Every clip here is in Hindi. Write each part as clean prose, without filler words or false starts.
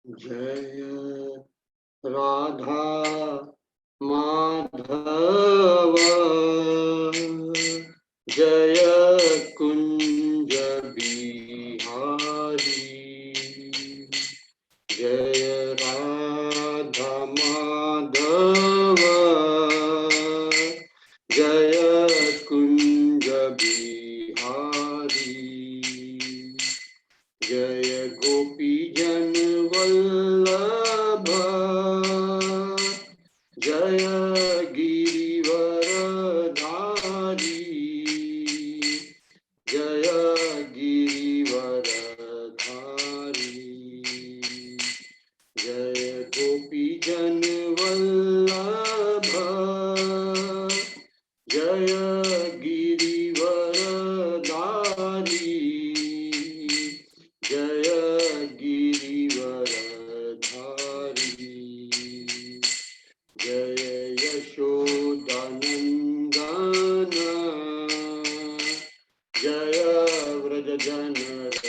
जय राधा माधव जय कुंज बिहारी जय राधा माधव जय कुंज बिहारी जय गोपी जन वल्लभ जय गिरिवरधारी जय गिरिवरधारी जय गोपी जन वल्लभ जय गिरिवरधारी जय गिरिवरधारी जय यशोदानंदन जय व्रजजनरंजन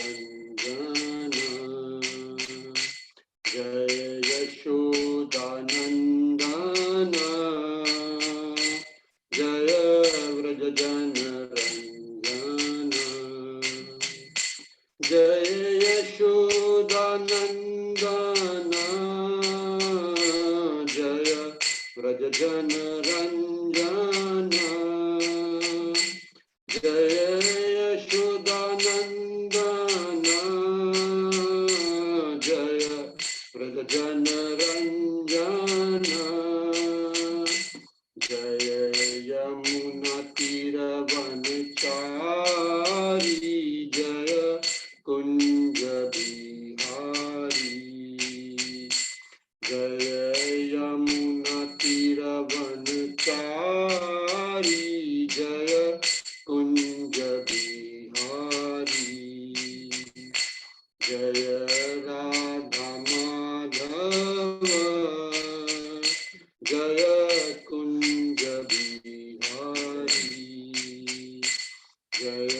जय यशोदानंदन जय व्रजजनरंजन जय यशोदानंदन जय व्रजजनरंजन जय यशोदानंदन जय व्रजजनरंजन जय यमुना तीरवनचारी जय कुंज बिहारी जय यमुना तीरवनचारी जय कुंज बिहारी जय राधा माधव जय कुंज बिहारी जय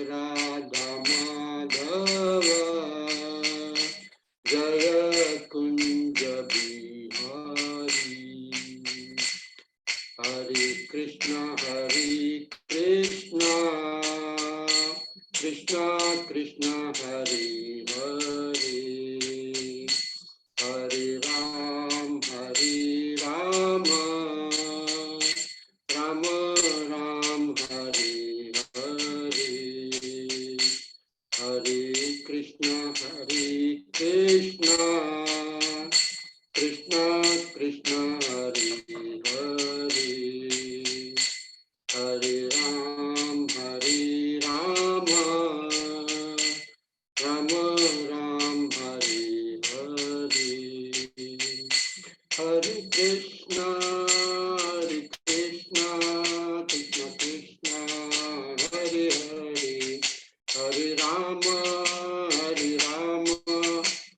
राधा माधव जय कुंज बिहारी हरे कृष्णा कृष्णा कृष्णा हरे हरे हरे राम राम राम हरे हरे हरे कृष्णा कृष्णा कृष्णा हरे हरे हरे राम राम राम हरे हरे हरे कृष्णा कृष्णा कृष्णा हरे हरे हरे राम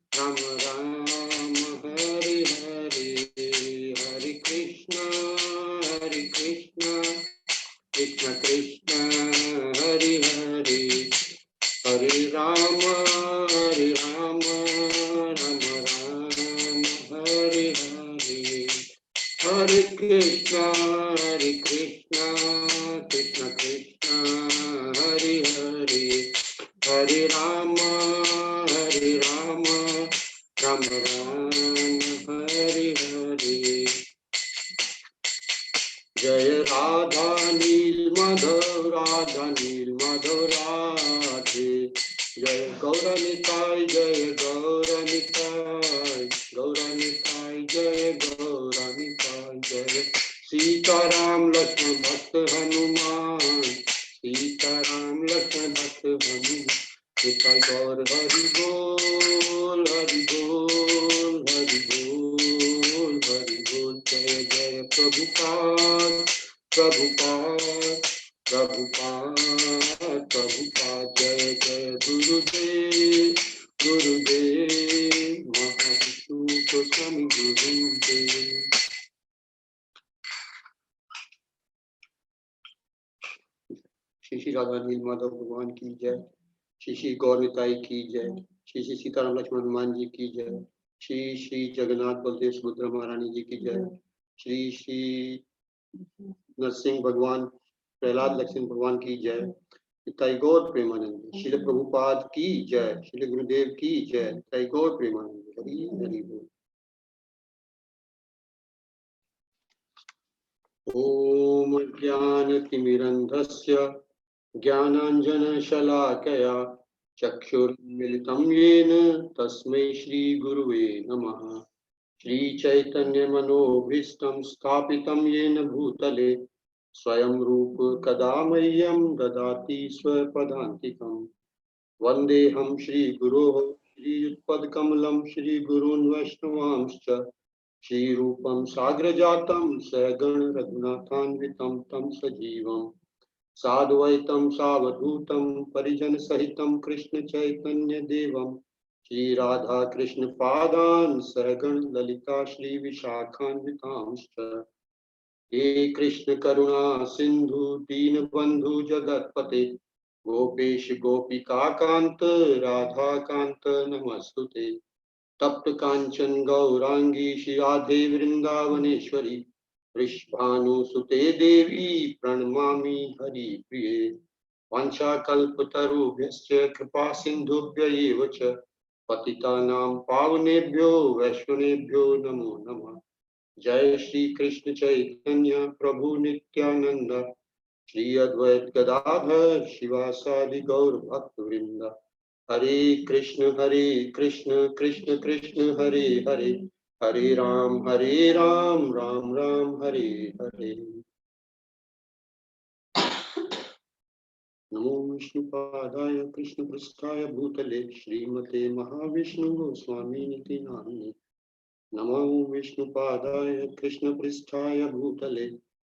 राम राम हरे हरे हरे कृष्णा कृष्णा कृष्णा हरे हरे हरे राम राम हरे हरे हरे कृष्णा कृष्णा कृष्णा हरे हरे हरे राम राम हरे हरे जय राधा नील माधव राधे जय गौरनिताय जय गौरनिताय जय गौरनिताय जय सीताराम लक्ष्मण भक्त हनुमान सीताराम लक्ष्मण भक्त हनुमान निताय गौर हरि बोल हरि बोल हरि बोल हरि बोल जय जय प्रभुपाद जय जय गुरुदेव महाविष्णु गोस्वामी गुरुदेव श्री श्री राधा नील माधव भगवान की जय। श्री श्री गौर निताई की जय। श्री श्री सीताराम लक्ष्मण हनुमान जी की जय। श्री श्री जगन्नाथ बलदेव सुभद्रा महारानी जी की जय। श्री श्री नरसिंह भगवान प्रहलाद लक्ष्मण भगवान की जय। निताई गौर प्रेमानंद। श्रील प्रभुपाद की जय। श्रील गुरुदेव की जय। निताई गौर प्रेमानंद। हरि हरि बोल। ओम ज्ञानतिमिरन्धस्य ज्ञानाञ्जनशलाकया चक्षुर्मिलितं येन तस्मै श्रीगुरुवे नमः। श्रीचैतन्यमनोभीष्टं स्थापितं येन भूतले स्वयं रूप कदा मह्यं ददाति स्वपदान्तिकं। वन्देऽहं श्रीगुरोः श्रीयुत्पदकमलं श्रीगुरून् वैष्णवांश्च श्रीरूपं साग्रजातं सहगण रघुनाथान्वितं तं सजीवं साद्वैतं सावधूतं परिजनसहितं कृष्ण चैतन्य देवं श्री राधा कृष्ण पादान् सहगण ललिता श्री विशाखान्वितांश्च। हे कृष्ण करुणा सिंधु दीनबंधु जगत्पते गोपेश गोपिका कांत राधा कांत नमस्तुते। तप्त कांचन गौरांगी श्री राधे वृंदावनेश्वरी वृषभानुसुते देवी प्रणमामि हरिप्रिये। वाञ्छाकल्पतरुभ्यश्च कृपा सिन्धुभ्य एव च पतितानां पावनेभ्यो वैष्णवेभ्यो नमो नमः। जय श्री कृष्ण चैतन्य प्रभु नित्यानंद श्री अद्वैत गदाधर शिवासादि गौर भक्तवृंद। हरे कृष्ण कृष्ण कृष्ण हरे हरे हरे राम राम राम हरे हरे। नमो विष्णुपादाय कृष्णपृष्ठाय भूतले श्रीमते महाविष्णु गोस्वामीनिति नामिने। नमो विष्णुपादाय कृष्णपृष्ठाय भूतले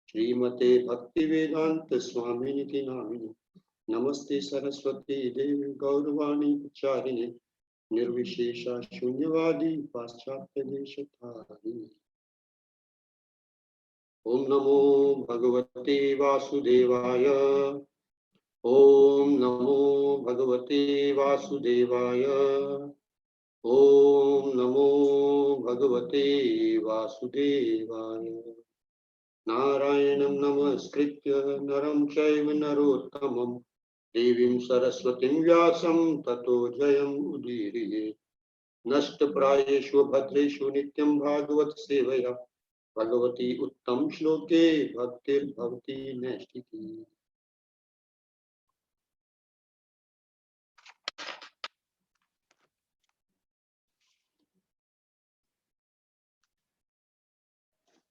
श्रीमते भक्तिवेदांत स्वामिनिति नामिने। नमस्ते सरस्वती देवी गौरवाणी प्रचारिणे निर्विशेषा शून्यवादी पाश्चात्य देशधारिणे। ओम नमो भगवते वासुदेवाय। ओम नमो भगवते वासुदेवाय। ओम नमो भगवते वासुदेवाय। नारायणं नमस्कृत्य नरं चैव नरोत्तमं देवीं सरस्वतीं व्यासं ततो जयम् उदीरयेत्। नष्टप्रायेषु भद्रेषु नित्यं भागवत सेवया भगवती उत्तम श्लोके भक्तिर्भवति नैष्ठिकी।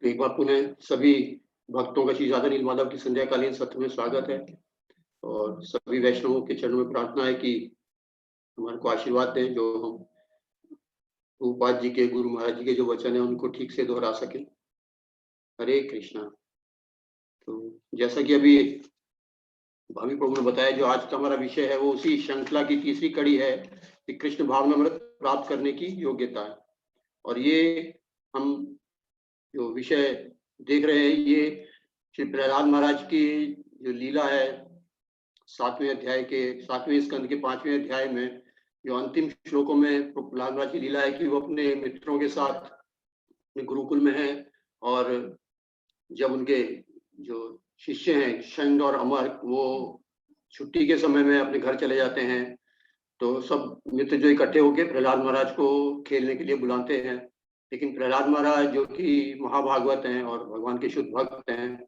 एक बार पुनः सभी भक्तों का श्री राधा नील माधव की संध्याकालीन सत्र में स्वागत है और सभी वैष्णवों के चरणों में प्रार्थना है कि हमारे को आशीर्वाद दें, जो हम प्रभुपाद जी के गुरु महाराज जी के जो वचन है उनको ठीक से दोहरा सके। हरे कृष्णा। तो जैसा कि अभी भावी प्रभु ने बताया, जो आज का हमारा विषय है वो उसी श्रृंखला की तीसरी कड़ी है कि कृष्ण भावनामृत प्राप्त करने की योग्यता है। और ये हम जो विषय देख रहे हैं ये श्री प्रहलाद महाराज की जो लीला है 7वें अध्याय के 7वें स्कंद के 5वें अध्याय में, जो अंतिम श्लोकों में प्रहलाद महाराज की लीला है कि वो अपने मित्रों के साथ गुरुकुल में हैं और जब उनके जो शिष्य हैं शंड और अमर वो छुट्टी के समय में अपने घर चले जाते हैं, तो सब मित्र जो इकट्ठे होकर प्रहलाद महाराज को खेलने के लिए बुलाते हैं। लेकिन प्रहलाद महाराज जो कि महाभागवत हैं और भगवान के शुद्ध भक्त हैं,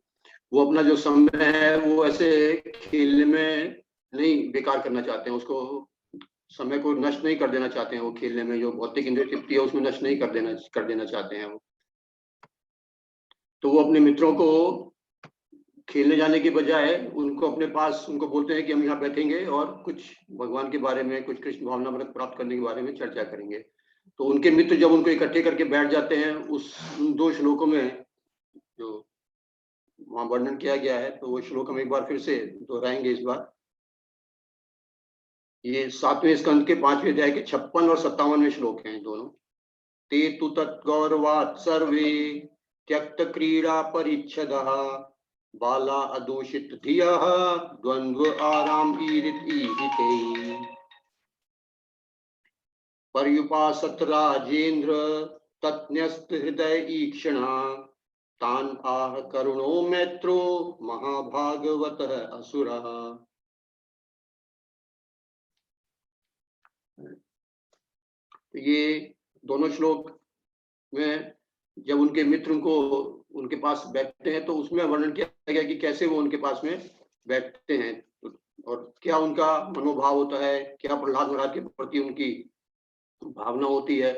वो अपना जो समय है वो ऐसे खेलने में नहीं बेकार करना चाहते हैं, उसको समय को नष्ट नहीं कर देना चाहते हैं। वो खेलने में जो भौतिक इंद्रिय तृप्ति है उसमें नष्ट नहीं कर देना चाहते हैं वो। तो वो अपने मित्रों को खेलने जाने के बजाय उनको अपने पास उनको बोलते हैं कि हम यहाँ बैठेंगे और कुछ भगवान के बारे में, कुछ कृष्ण भावनामृत प्राप्त करने के बारे में चर्चा करेंगे। तो उनके मित्र जब उनको इकट्ठे करके बैठ जाते हैं उन 2 श्लोकों में जो वहां वर्णन किया गया है, तो वो श्लोक हम एक बार फिर से दोहराएंगे इस बार। ये 7वें स्कंद के 5वें अध्याय के 56 और 57वें श्लोक हैं दोनों। ते तु तत्गौरवात् सर्वे त्यक्त क्रीड़ा परिच्छदः बाला अदूषित धियः द्वंद्व आराम ईरित ईहिते पर्युपासत राजेंद्र तज्ञस्त हृदय ईक्षणा तान आह करुणो मैत्रो महाभागवत असुरः। ये दोनों श्लोक में जब उनके मित्र उनको उनके पास बैठते हैं तो उसमें वर्णन किया गया कि कैसे वो उनके पास में बैठते हैं और क्या उनका मनोभाव होता है, क्या प्रहलाद महाराज के प्रति उनकी भावना होती है।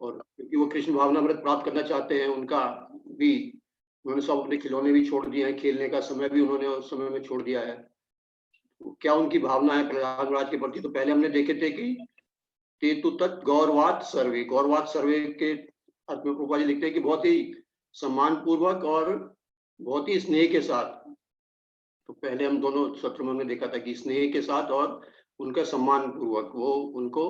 और क्योंकि वो कृष्ण भावनामृत प्राप्त करना चाहते हैं, उनका भी उन्होंने सब अपने खिलौने भी छोड़ दिए हैं, खेलने का समय भी उन्होंने उस समय में छोड़ दिया है। क्या उनकी भावना है प्रहलाद महाराज के प्रति, तो पहले हमने देखे थे कि तेतु तत् गौरवात सर्वे, गौरवात सर्वे के अर्थ में प्रभुपाद जी लिखते हैं कि बहुत ही सम्मान पूर्वक और बहुत ही स्नेह के साथ। तो पहले हम दोनों सत्र में हमने देखा था कि स्नेह के साथ और उनका सम्मान पूर्वक वो उनको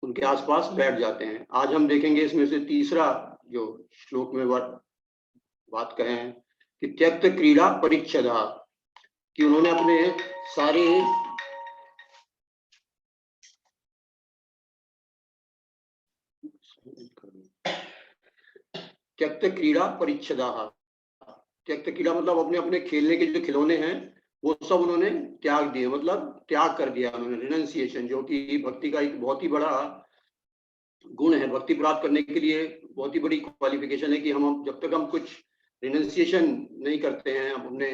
उनके आसपास बैठ जाते हैं। आज हम देखेंगे इसमें से तीसरा जो श्लोक में बात कहे हैं कि त्यक्त क्रीड़ा परिच्छदा, कि उन्होंने अपने सारे त्यक्त क्रीड़ा परिच्छदा, त्यक्त क्रीड़ा मतलब अपने अपने खेलने के जो खिलौने हैं वो सब उन्होंने त्याग दिए, मतलब त्याग कर दिया उन्होंने, रिनंसिएशन, जो कि भक्ति का एक बहुत ही बड़ा गुण है। भक्ति प्राप्त करने के लिए बहुत ही बड़ी क्वालिफिकेशन है कि हम जब तक हम कुछ रिनंसिएशन नहीं करते हैं, हम अपने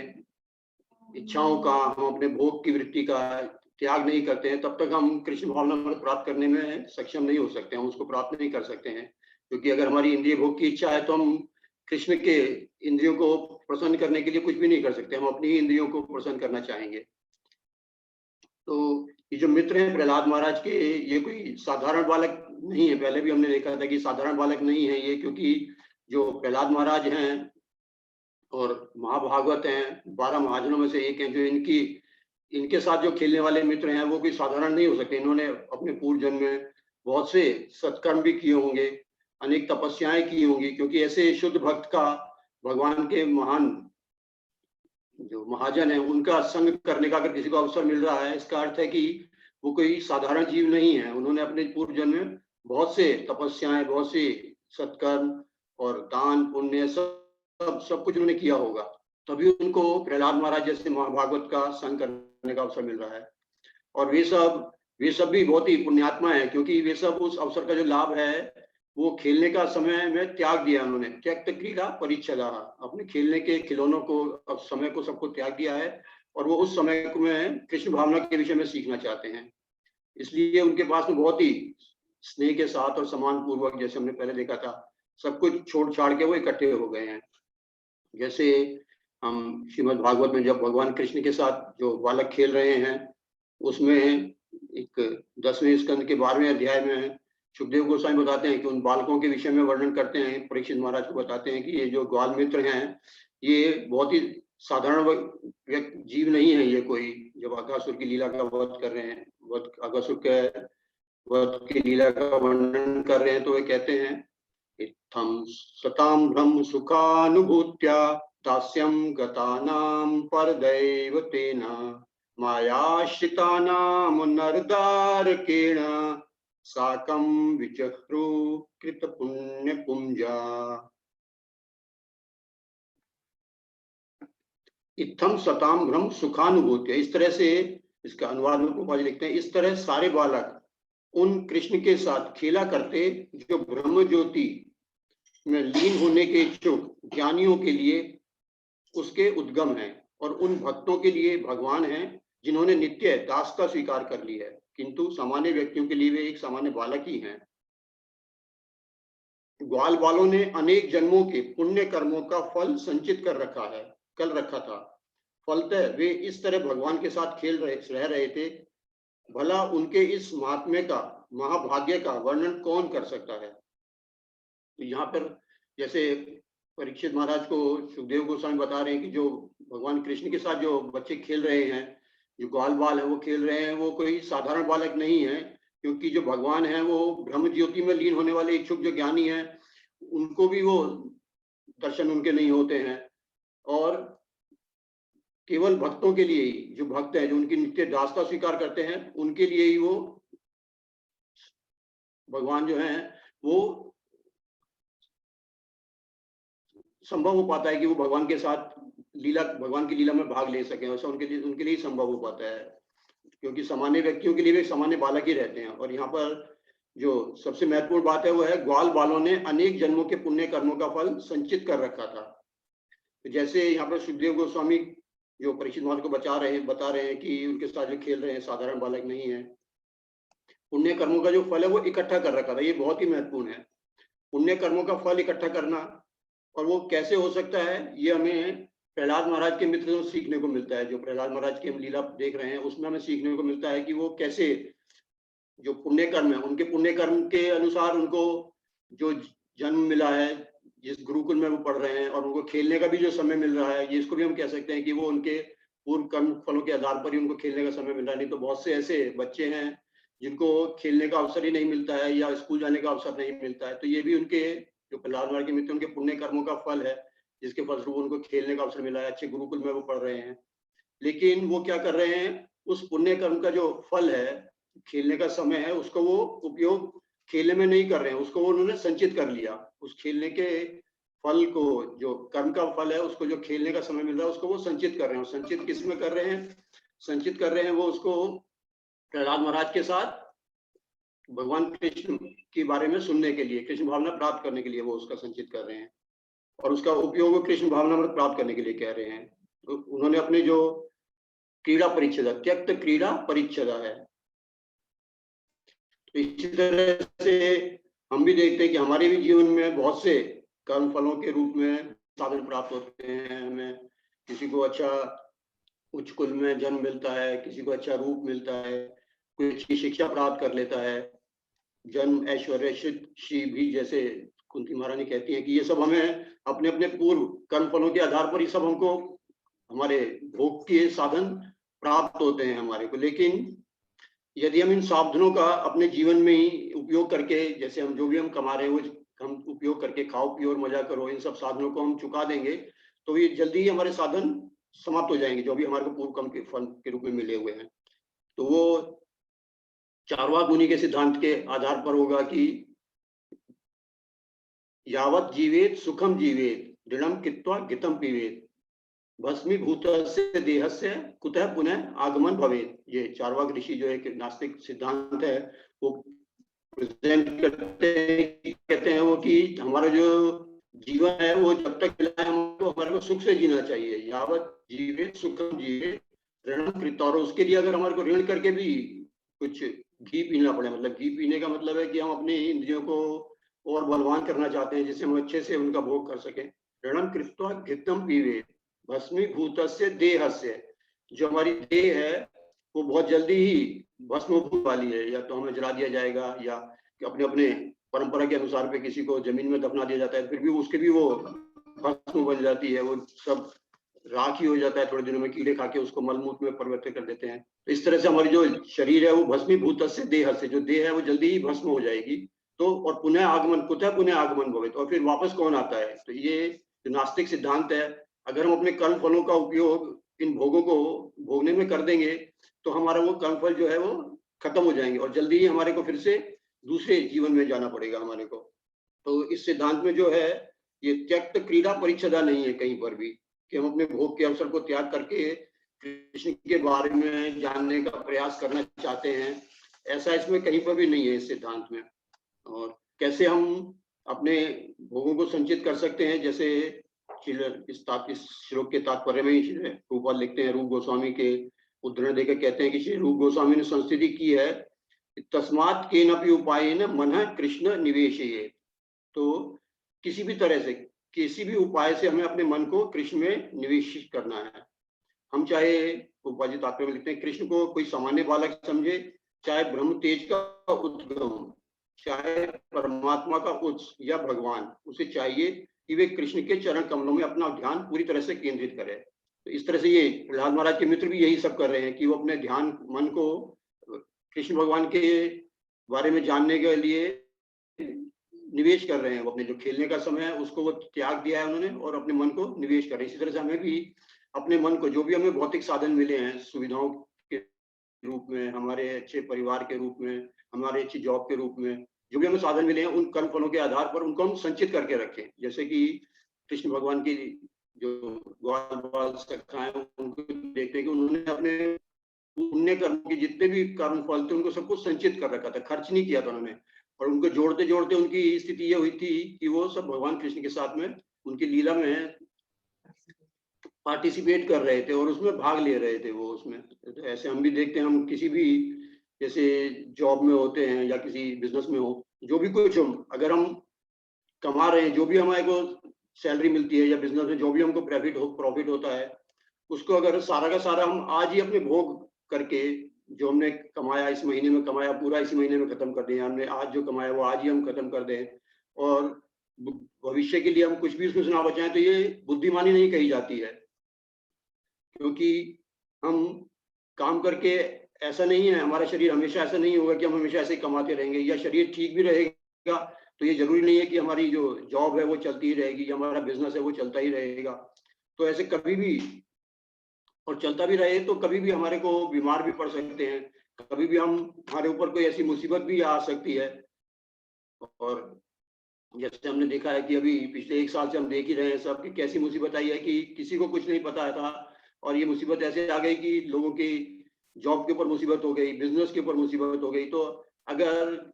इच्छाओं का, हम अपने भोग की वृत्ति का त्याग नहीं करते हैं, तब तक हम कृष्ण भावना प्राप्त करने में सक्षम नहीं हो सकते, हम उसको प्राप्त नहीं कर सकते हैं। क्योंकि अगर हमारी इंद्रिय भोग की इच्छा है तो हम कृष्ण के इंद्रियों को प्रसन्न करने के लिए कुछ भी नहीं कर सकते, हम अपनी ही इंद्रियों को प्रसन्न करना चाहेंगे। तो ये जो मित्र हैं प्रहलाद महाराज के, ये कोई साधारण बालक नहीं है। पहले भी हमने देखा था कि साधारण बालक नहीं है ये, क्योंकि जो प्रहलाद महाराज हैं और महाभागवत हैं, 12 महाजनों में से एक हैं, जो इनके साथ जो खेलने वाले मित्र हैं वो कोई साधारण नहीं हो सकते। इन्होंने अपने पूर्व जन्म में बहुत से सत्कर्म भी किए होंगे, अनेक तपस्याएं की होंगी, क्योंकि ऐसे शुद्ध भक्त का भगवान के महान जो महाजन है उनका संग करने का अगर किसी को अवसर मिल रहा है, इसका अर्थ है कि वो कोई साधारण जीव नहीं है। उन्होंने अपने पूर्व जन्म में बहुत से तपस्याएं, बहुत से सत्कर्म और दान पुण्य सब कुछ उन्होंने किया होगा, तभी उनको प्रहलाद महाराज जैसे महाभागवत का संग करने का अवसर मिल रहा है। और वे सब भी बहुत ही पुण्यात्मा है, क्योंकि वे सब उस अवसर का जो लाभ है वो खेलने का समय में त्याग दिया उन्होंने। त्यक्त क्रीड़ा परिच्छदा, अपने खेलने के खिलौनों को, समय को, सबको त्याग दिया है और वो उस समय को में कृष्ण भावना के विषय में सीखना चाहते हैं। इसलिए उनके पास में बहुत ही स्नेह के साथ और सम्मान पूर्वक, जैसे हमने पहले देखा था, सब कुछ छोड़ छाड़ के वो इकट्ठे हो गए हैं। जैसे हम श्रीमद् भागवत में जब भगवान कृष्ण के साथ जो बालक खेल रहे हैं, उसमें एक 10वें स्कंद के 12वें अध्याय में सुखदेव गोस्वामी बताते हैं कि उन बालकों के विषय में वर्णन करते हैं, परीक्षित महाराज को बताते हैं कि ये जो ग्वाल मित्र हैं ये बहुत ही साधारण जीव नहीं है। ये कोई जब अघासुर की लीला का वध कर रहे हैं, अघासुर के वध की लीला का वर्णन कर रहे हैं, तो वे कहते हैं इत्थं सतां ब्रह्म सुखानुभूत्या दास्यं गतानां परदैव तेन मायाश्रितानां नरदारकेण साकं विचक्रु कृतपुण्यपुंजा। इत्थं सतां ब्रह्म सुखानुभूत्या, इस तरह से, इसका अनुवाद में प्रभुपाद जी लिखते हैं, इस तरह सारे बालक उन कृष्ण के साथ खेला करते जो ब्रह्म ज्योति में लीन होने के इच्छुक ज्ञानियों के लिए उसके उद्गम है, और उन भक्तों के लिए भगवान हैं जिन्होंने नित्य दासता स्वीकार कर ली है, किंतु सामान्य व्यक्तियों के लिए वे एक सामान्य बालक ही हैं। ग्वाल बालों ने अनेक जन्मों के पुण्य कर्मों का फल संचित कर रखा था। फलतः वे इस तरह भगवान के साथ रह रहे थे। भला उनके इस महात्म्य का, महाभाग्य का वर्णन कौन कर सकता है। तो यहाँ पर जैसे परीक्षित महाराज को सुखदेव गोस्वामी बता रहे हैं कि जो भगवान कृष्ण के साथ जो बच्चे खेल रहे हैं, जो ग्वाल बाल है वो खेल रहे हैं, वो कोई साधारण बालक नहीं है, क्योंकि जो भगवान है वो ब्रह्म ज्योति में लीन होने वाले इच्छुक जो ज्ञानी हैं, उनको भी वो दर्शन उनके नहीं होते हैं। केवल भक्तों के लिए ही, जो भक्त हैं, जो उनकी नित्य दासता स्वीकार करते हैं, उनके लिए ही वो भगवान जो है वो संभव हो पाता है कि वो भगवान के साथ भगवान की लीला में भाग ले सकें। ऐसा उनके लिए ही संभव हो पाता है, क्योंकि सामान्य व्यक्तियों के लिए भी सामान्य बालक ही रहते हैं। और यहाँ पर जो सबसे महत्वपूर्ण बात है वो है, ग्वाल बालों ने अनेक जन्मों के पुण्य कर्मों का फल संचित कर रखा था। तो जैसे यहाँ पर सुखदेव गोस्वामी जो परीक्षित महाराज को बता रहे हैं कि उनके साथ जो खेल रहे हैं साधारण बालक नहीं है, पुण्य कर्मों का जो फल है वो इकट्ठा कर रखा था। ये बहुत ही महत्वपूर्ण है, पुण्य कर्मों का फल इकट्ठा करना। और वो कैसे हो सकता है, ये हमें प्रहलाद महाराज के मित्र से सीखने को मिलता है। जो प्रहलाद महाराज की हम लीला देख रहे हैं उसमें हमें सीखने को मिलता है कि वो कैसे जो पुण्य कर्म है, उनके पुण्य कर्म के अनुसार उनको जो जन्म मिला है, जिस गुरुकुल में वो पढ़ रहे हैं, और उनको खेलने का भी जो समय मिल रहा है, ये इसको भी हम कह सकते हैं कि वो उनके पूर्व कर्म फलों के आधार पर ही उनको खेलने का समय मिल रहा है। नहीं तो बहुत से ऐसे बच्चे हैं जिनको खेलने का अवसर ही नहीं मिलता है या स्कूल जाने का अवसर नहीं मिलता है। तो ये भी उनके जो प्रहलाद महाराज के मित्र, उनके पुण्य कर्मों का फल है, जिसके फलस्वरूप उनको खेलने का अवसर मिला है, अच्छे गुरुकुल में वो पढ़ रहे हैं। लेकिन वो क्या कर रहे हैं, उस पुण्य कर्म का जो फल है, खेलने का समय है, उसको वो उपयोग खेलने में नहीं कर रहे हैं, उसको वो उन्होंने संचित कर लिया। उस खेलने के फल को, जो कर्म का फल है, उसको जो खेलने का समय मिल रहा है, उसको वो संचित कर रहे हैं। संचित किस में कर रहे हैं, संचित कर रहे हैं वो उसको प्रहलाद महाराज के साथ भगवान कृष्ण के बारे में सुनने के लिए, कृष्ण भावना प्राप्त करने के लिए वो उसका संचित कर रहे हैं, और उसका उपयोग वो कृष्ण भावना में प्राप्त करने के लिए कह रहे हैं। तो उन्होंने अपने जो क्रीड़ा परिच्छेदा, त्यक्त क्रीड़ा परिच्छेदा है। तो इसी तरह से हम भी देखते हैं कि हमारे भी जीवन में बहुत से कर्म फलों के रूप में साधन प्राप्त होते हैं। हमें किसी को अच्छा उच्च कुल में जन्म मिलता है, किसी को अच्छा रूप मिलता है, कोई अच्छी शिक्षा प्राप्त कर लेता है, जन्म ऐश्वर्य श्री भी, जैसे कुंती महारानी कहती है कि ये सब हमें अपने अपने पूर्व कर्म फलों के आधार पर ही सब हमको हमारे भोग के साधन प्राप्त होते हैं हमारे को। लेकिन यदि हम इन साधनों का अपने जीवन में ही उपयोग करके, जैसे हम जो भी हम कमा रहे हैं वो हम उपयोग करके खाओ पियो और मजा करो, इन सब साधनों को हम चुका देंगे, तो ये जल्दी ही हमारे साधन समाप्त हो जाएंगे, जो भी हमारे को पूर्व कर्म के फल के रूप में मिले हुए हैं। तो वो चारवाक मुनि के सिद्धांत के आधार पर होगा कि यावत जीवेत सुखम जीवेत, दृढ़म कित्वा घितम पीवेत, भस्मीभूतस्य देहस्य कुतः पुनः आगमन भवेत। ये चारवाक ऋषि जो एक नास्तिक सिद्धांत है वो प्रेजेंट कहते हैं वो कि हमारा जो जीवन है वो जब तक मिला है हमको, हमारे को सुख से जीना चाहिए। यावत जीवे सुखम जीवे ऋणम कृत, और उसके लिए अगर हमारे को ऋण करके भी कुछ घी पीना पड़े, मतलब घी पीने का मतलब है कि हम अपने इंद्रियों को और बलवान करना चाहते हैं, जिससे हम अच्छे से उनका भोग कर सकें। ऋणम कृत्वा घितम पीवे भस्मीभूतस्य देहस्य, जो हमारी देह है वो बहुत जल्दी ही भस्म होने वाली है, या तो हमें जला दिया जाएगा, या अपने अपने परंपरा के अनुसार पे किसी को जमीन में दफना दिया जाता है, फिर भी उसके भी वो भस्म बन जाती है, वो सब राख ही हो जाता है, थोड़े दिनों में कीड़े खा के उसको मलमूत्र में परिवर्तित कर देते हैं। तो इस तरह से हमारी जो शरीर है वो भस्मीभूतस्य देहस्य, जो देह है वो जल्दी ही भस्म हो जाएगी। तो और पुनः आगमन, कुतः पुनः आगमन भवेत, और फिर वापस कौन आता है। तो ये जो नास्तिक सिद्धांत है, अगर हम अपने कर्म फलों का उपयोग इन भोगों को भोगने में कर देंगे, तो हमारा वो कर्म फल जो है वो खत्म हो जाएंगे, और जल्दी ही हमारे को फिर से दूसरे जीवन में जाना पड़ेगा हमारे को। तो इस सिद्धांत में जो है ये त्यक्त क्रीड़ा परिच्छेदा नहीं है कहीं पर भी, कि हम अपने भोग के अवसर को त्याग करके कृष्ण के बारे में जानने का प्रयास करना चाहते हैं, ऐसा इसमें कहीं पर भी नहीं है इस सिद्धांत में। और कैसे हम अपने भोगों को संचित कर सकते हैं, जैसे इस श्लोक के तात्पर्य में ही रूपा लिखते हैं, रूप गोस्वामी के उद्धरण देकर कहते हैं कि श्री रूप गोस्वामी ने संस्थिति की है, तस्मात् केनपि उपायेन मनः कृष्ण निवेशयेत्। तो किसी भी तरह से, किसी भी उपाय से हमें अपने मन को कृष्ण में निवेशित करना है। हम चाहे उपाधि तात्पर्य में लिखते हैं, कृष्ण को कोई सामान्य बालक समझे, चाहे ब्रह्म तेज का उद्गम, चाहे परमात्मा का उत्स या भगवान, उसे चाहिए कि वे कृष्ण के चरण कमलों में अपना ध्यान पूरी तरह से केंद्रित करे। तो इस तरह से ये प्रहलाद महाराज के मित्र भी यही सब कर रहे हैं कि वो अपने ध्यान मन को कृष्ण भगवान के बारे में जानने के लिए निवेश कर रहे हैं। वो अपने जो खेलने का समय है उसको वो त्याग दिया है उन्होंने, और अपने मन को निवेश कर रहे हैं। इसी तरह से हमें भी अपने मन को, जो भी हमें भौतिक साधन मिले हैं सुविधाओं के रूप में, हमारे अच्छे परिवार के रूप में, हमारे अच्छी जॉब के रूप में, जो भी हमें साधन मिले हैं, उन कर्म फलों के आधार पर उनको हम संचित करके रखें। जैसे कि कृष्ण भगवान की जो ग्वाल बाल सखाएं, उनको देखते हैं कि उन्होंने अपने पुण्य कर्मों के जितने भी कर्म फल थे उनको सबको संचित कर रखा था, खर्च नहीं किया था उन्होंने। और उनको जोड़ते जोड़ते उनकी स्थिति ये हुई थी कि वो सब भगवान कृष्ण के साथ में उनकी लीला में पार्टिसिपेट कर रहे थे और उसमें भाग ले रहे थे वो उसमें। तो ऐसे हम भी देखते हैं, हम किसी भी जैसे जॉब में होते हैं या किसी बिजनेस में हो, जो भी कुछ हम अगर हम कमा रहे हैं, जो भी हमारे को सैलरी मिलती है या बिजनेस में जो भी हमको प्रॉफिट होता है, उसको अगर सारा का सारा हम आज ही अपने भोग करके, जो हमने कमाया इस महीने में कमाया पूरा इसी महीने में खत्म कर दें, हमने आज जो कमाया वो आज ही हम खत्म कर दें और भविष्य के लिए हम कुछ भी उसमें से ना बचाएं, तो ये बुद्धिमानी नहीं कही जाती है। क्योंकि हम काम करके, ऐसा नहीं है, हमारा शरीर हमेशा ऐसा नहीं होगा कि हम हमेशा ऐसे ही कमाते रहेंगे, या शरीर ठीक भी रहेगा तो ये जरूरी नहीं है कि हमारी जो जॉब है वो चलती ही रहेगी या हमारा बिजनेस है वो चलता ही रहेगा। तो ऐसे कभी भी, और चलता भी रहे तो कभी भी हमारे को बीमार भी पड़ सकते हैं, कभी भी हम हमारे ऊपर कोई ऐसी मुसीबत भी आ सकती है। और जैसे हमने देखा है कि अभी पिछले 1 साल से हम देख ही रहे हैं सब कि कैसी मुसीबत आई है कि किसी को कुछ नहीं पता था, और ये मुसीबत ऐसे आ गई कि लोगों की जॉब के ऊपर मुसीबत हो गई, बिजनेस के ऊपर मुसीबत हो गई। तो अगर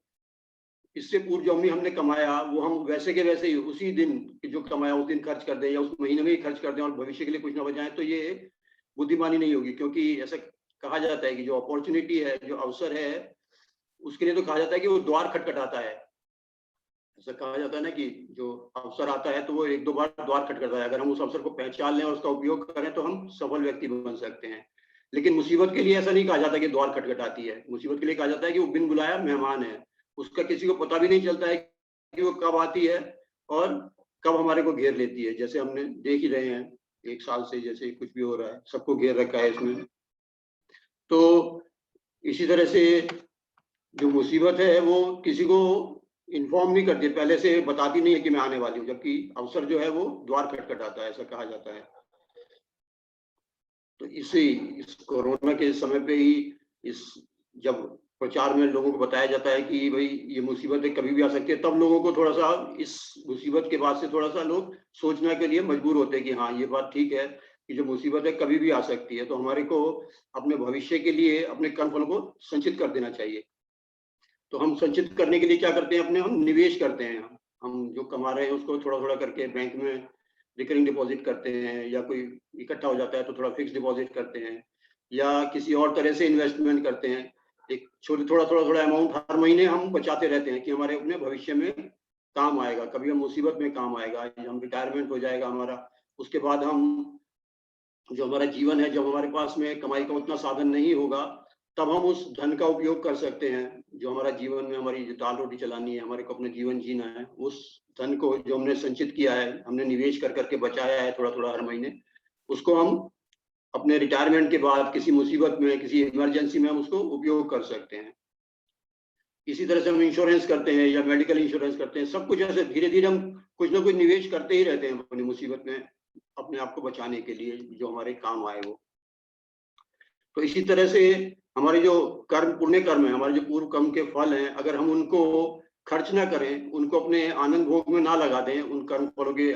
इससे पूर्व जो हमने कमाया वो हम वैसे के वैसे ही उसी दिन जो कमाया उस दिन खर्च कर दें या उस महीने में ही खर्च कर दें और भविष्य के लिए कुछ ना बचाएं, तो ये बुद्धिमानी नहीं होगी। क्योंकि ऐसा कहा जाता है कि जो अपॉर्चुनिटी है, जो अवसर है, उसके लिए तो कहा जाता है कि वो द्वार खटखटाता है। ऐसा कहा जाता है ना कि जो अवसर आता है तो वो 1-2 बार द्वार खटखटाता है। अगर हम उस अवसर को पहचान लें और उसका उपयोग करें तो हम सफल व्यक्ति बन सकते हैं। लेकिन मुसीबत के लिए ऐसा नहीं कहा जाता कि द्वार खटखटाती है। मुसीबत के लिए कहा जाता है कि वो बिन बुलाया मेहमान है। उसका किसी को पता भी नहीं चलता है कि वो कब आती है और कब हमारे को घेर लेती है। जैसे हमने देख ही रहे हैं 1 साल से जैसे कुछ भी हो रहा है, सबको घेर रखा है इसमें। तो इसी तरह से जो मुसीबत है वो किसी को इन्फॉर्म नहीं करती, पहले से बताती नहीं है कि मैं आने वाली हूँ, जबकि अवसर जो है वो द्वार खटखटाता है, ऐसा कहा जाता है। तो इस कोरोना के समय पे ही इस जब प्रचार में लोगों को बताया जाता है कि भाई ये मुसीबतें कभी भी आ सकती है, तब लोगों को थोड़ा सा इस मुसीबत के बाद से थोड़ा सा लोग सोचने के लिए मजबूर होते हैं कि हाँ ये बात ठीक है कि जो मुसीबत है कभी भी आ सकती है, तो हमारे को अपने भविष्य के लिए अपने कर्मफलों को संचित कर देना चाहिए। तो हम संचित करने के लिए क्या करते हैं, अपने हम निवेश करते हैं। हम जो कमा रहे हैं उसको थोड़ा थोड़ा करके बैंक में रिकरिंग डिपॉजिट करते हैं, या कोई इकट्ठा हो जाता है तो थोड़ा फिक्स डिपॉजिट करते हैं, या किसी और तरह से इन्वेस्टमेंट करते हैं। एक छोटे थोड़ा थोड़ा थोड़ा अमाउंट हर महीने हम बचाते रहते हैं कि हमारे अपने भविष्य में काम आएगा, कभी हम मुसीबत में काम आएगा, हम रिटायरमेंट हो जाएगा हमारा, उसके बाद हम जो हमारा जीवन है, जब हमारे पास में कमाई का उतना साधन नहीं होगा, तब हम उस धन का उपयोग कर सकते हैं। जो हमारा जीवन में हमारी जो दाल रोटी चलानी है, हमारे को अपना जीवन जीना है, उस धन को जो हमने संचित किया है, हमने निवेश कर करके बचाया है थोड़ा थोड़ा हर महीने, उसको हम अपने रिटायरमेंट के बाद किसी मुसीबत में, किसी इमरजेंसी में हम उसको उपयोग कर सकते हैं। इसी तरह से हम इंश्योरेंस करते हैं या मेडिकल इंश्योरेंस करते हैं। सब कुछ ऐसे धीरे धीरे हम कुछ ना कुछ निवेश करते ही रहते हैं अपनी मुसीबत में अपने आप को बचाने के लिए, जो हमारे काम आए वो। तो इसी तरह से हमारे जो कर्म, पुण्य कर्म है, हमारे जो पूर्व कर्म के फल हैं, अगर हम उनको खर्च ना करें, उनको अपने आनंद भोग में ना लगा दें, उन कर्म फलों के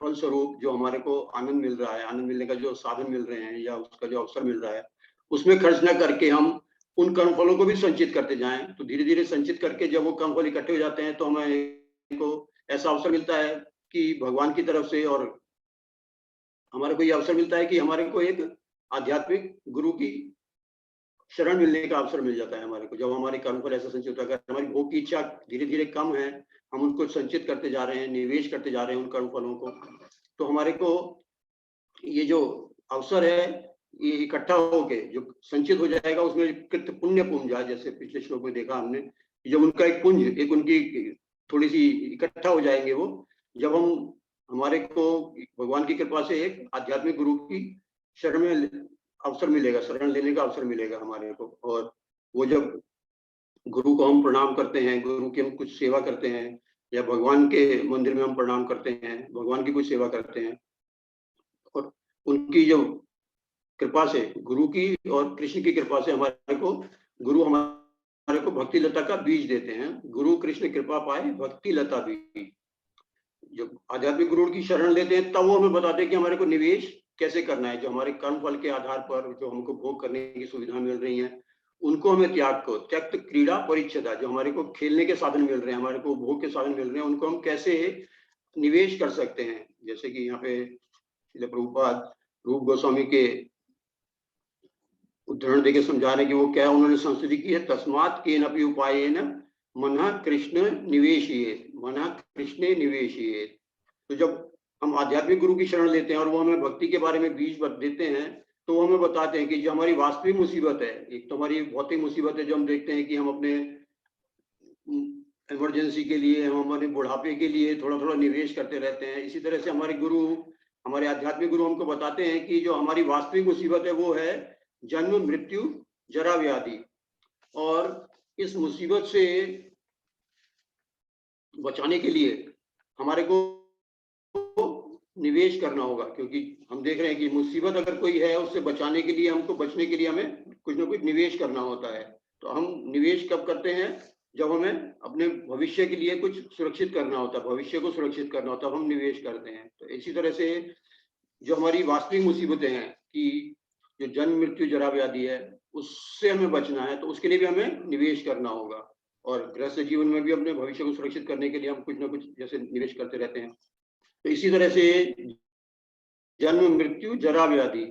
फल स्वरूप जो हमारे को आनंद मिल रहा है, आनंद मिलने का जो साधन मिल रहे हैं या उसका जो अवसर मिल रहा है, उसमें खर्च ना करके हम उन कर्म फलों को भी संचित करते जाएं, तो धीरे धीरे संचित करके जब वो कर्म फल इकट्ठे हो जाते हैं तो हमें को ऐसा अवसर मिलता है कि भगवान की तरफ से, और हमारे को ये अवसर मिलता है कि हमारे को एक आध्यात्मिक गुरु की शरण मिलने का अवसर मिल जाता है हमारे को। जब हमारे कर्म फल ऐसा संचित होता है, अगर हमारी भोग की इच्छा धीरे धीरे कम है, हम उनको संचित करते जा रहे हैं, निवेश करते जा रहे हैं उन कर्म फलों को, तो हमारे को ये जो अवसर है ये इकट्ठा होके जो संचित हो जाएगा, उसमें कृत पुण्य पुंज है, जैसे पिछले श्लोक में देखा हमने, जब उनका एक पुंज, एक उनकी थोड़ी सी इकट्ठा हो जाएंगे वो, जब हम हमारे को भगवान की कृपा से एक आध्यात्मिक गुरु की शरण में अवसर मिलेगा, शरण लेने का अवसर मिलेगा हमारे को। और वो जब गुरु को हम प्रणाम करते हैं, गुरु की हम कुछ सेवा करते हैं, या भगवान के मंदिर में हम प्रणाम करते हैं, भगवान की कुछ सेवा करते हैं, और उनकी जो कृपा से, गुरु की और कृष्ण की कृपा से हमारे को गुरु हमारे को भक्ति लता का बीज देते हैं। गुरु कृष्ण कृपा पाए भक्ति लता बीज। जब आध्यात्मिक गुरु की शरण लेते हैं तब वो हमें बताते हैं कि हमारे को निवेश कैसे करना है। जो हमारे कर्म फल के आधार पर जो हमको भोग करने की सुविधा मिल रही है, उनको हमें त्यक्त क्रीड़ा परिच्छेदा, जो हमारे को खेलने के साधन मिल रहे हैं, हमारे को भोग के साधन मिल रहे हैं, उनको हम कैसे निवेश कर सकते हैं। जैसे कि यहाँ पे श्रील प्रभुपाद रूप गोस्वामी के उदाहरण देके समझा रहे हैं कि वो क्या उन्होंने संस्तुति की है, तस्मात् केनपि उपायेन मनः कृष्ण निवेशयेत्, मनः कृष्णे निवेशयेत्। तो जब हम आध्यात्मिक गुरु की शरण लेते हैं और वो हमें भक्ति के बारे में बीज देते हैं, तो वो हमें बताते हैं कि जो हमारी वास्तविक मुसीबत है, एक तो हमारी भौतिक मुसीबत है जो हम देखते हैं कि हम अपने इमरजेंसी के लिए, हम हमारे बुढ़ापे के लिए थोड़ा थोड़ा निवेश करते रहते हैं। इसी तरह से हमारे गुरु, हमारे आध्यात्मिक गुरु हमको बताते हैं कि जो हमारी वास्तविक मुसीबत है वो है जन्म मृत्यु जरा व्याधि। और इस मुसीबत से बचाने के लिए हमारे को निवेश करना होगा, क्योंकि हम देख रहे हैं कि मुसीबत अगर कोई है, उससे बचाने के लिए, हमको बचने के लिए हमें कुछ ना कुछ निवेश करना होता है। तो हम निवेश कब करते हैं? जब हमें अपने भविष्य के लिए कुछ सुरक्षित करना होता है, भविष्य को सुरक्षित करना होता है, हम निवेश करते हैं। तो इसी तरह से जो हमारी वास्तविक मुसीबतें हैं कि जो जन्म मृत्यु जरा व्याधि है, उससे हमें बचना है, तो उसके लिए भी हमें निवेश करना होगा। और गृहस्थ जीवन में भी अपने भविष्य को सुरक्षित करने के लिए हम कुछ ना कुछ जैसे निवेश करते रहते हैं। तो इसी तरह से जन्म मृत्यु जरा व्याधि,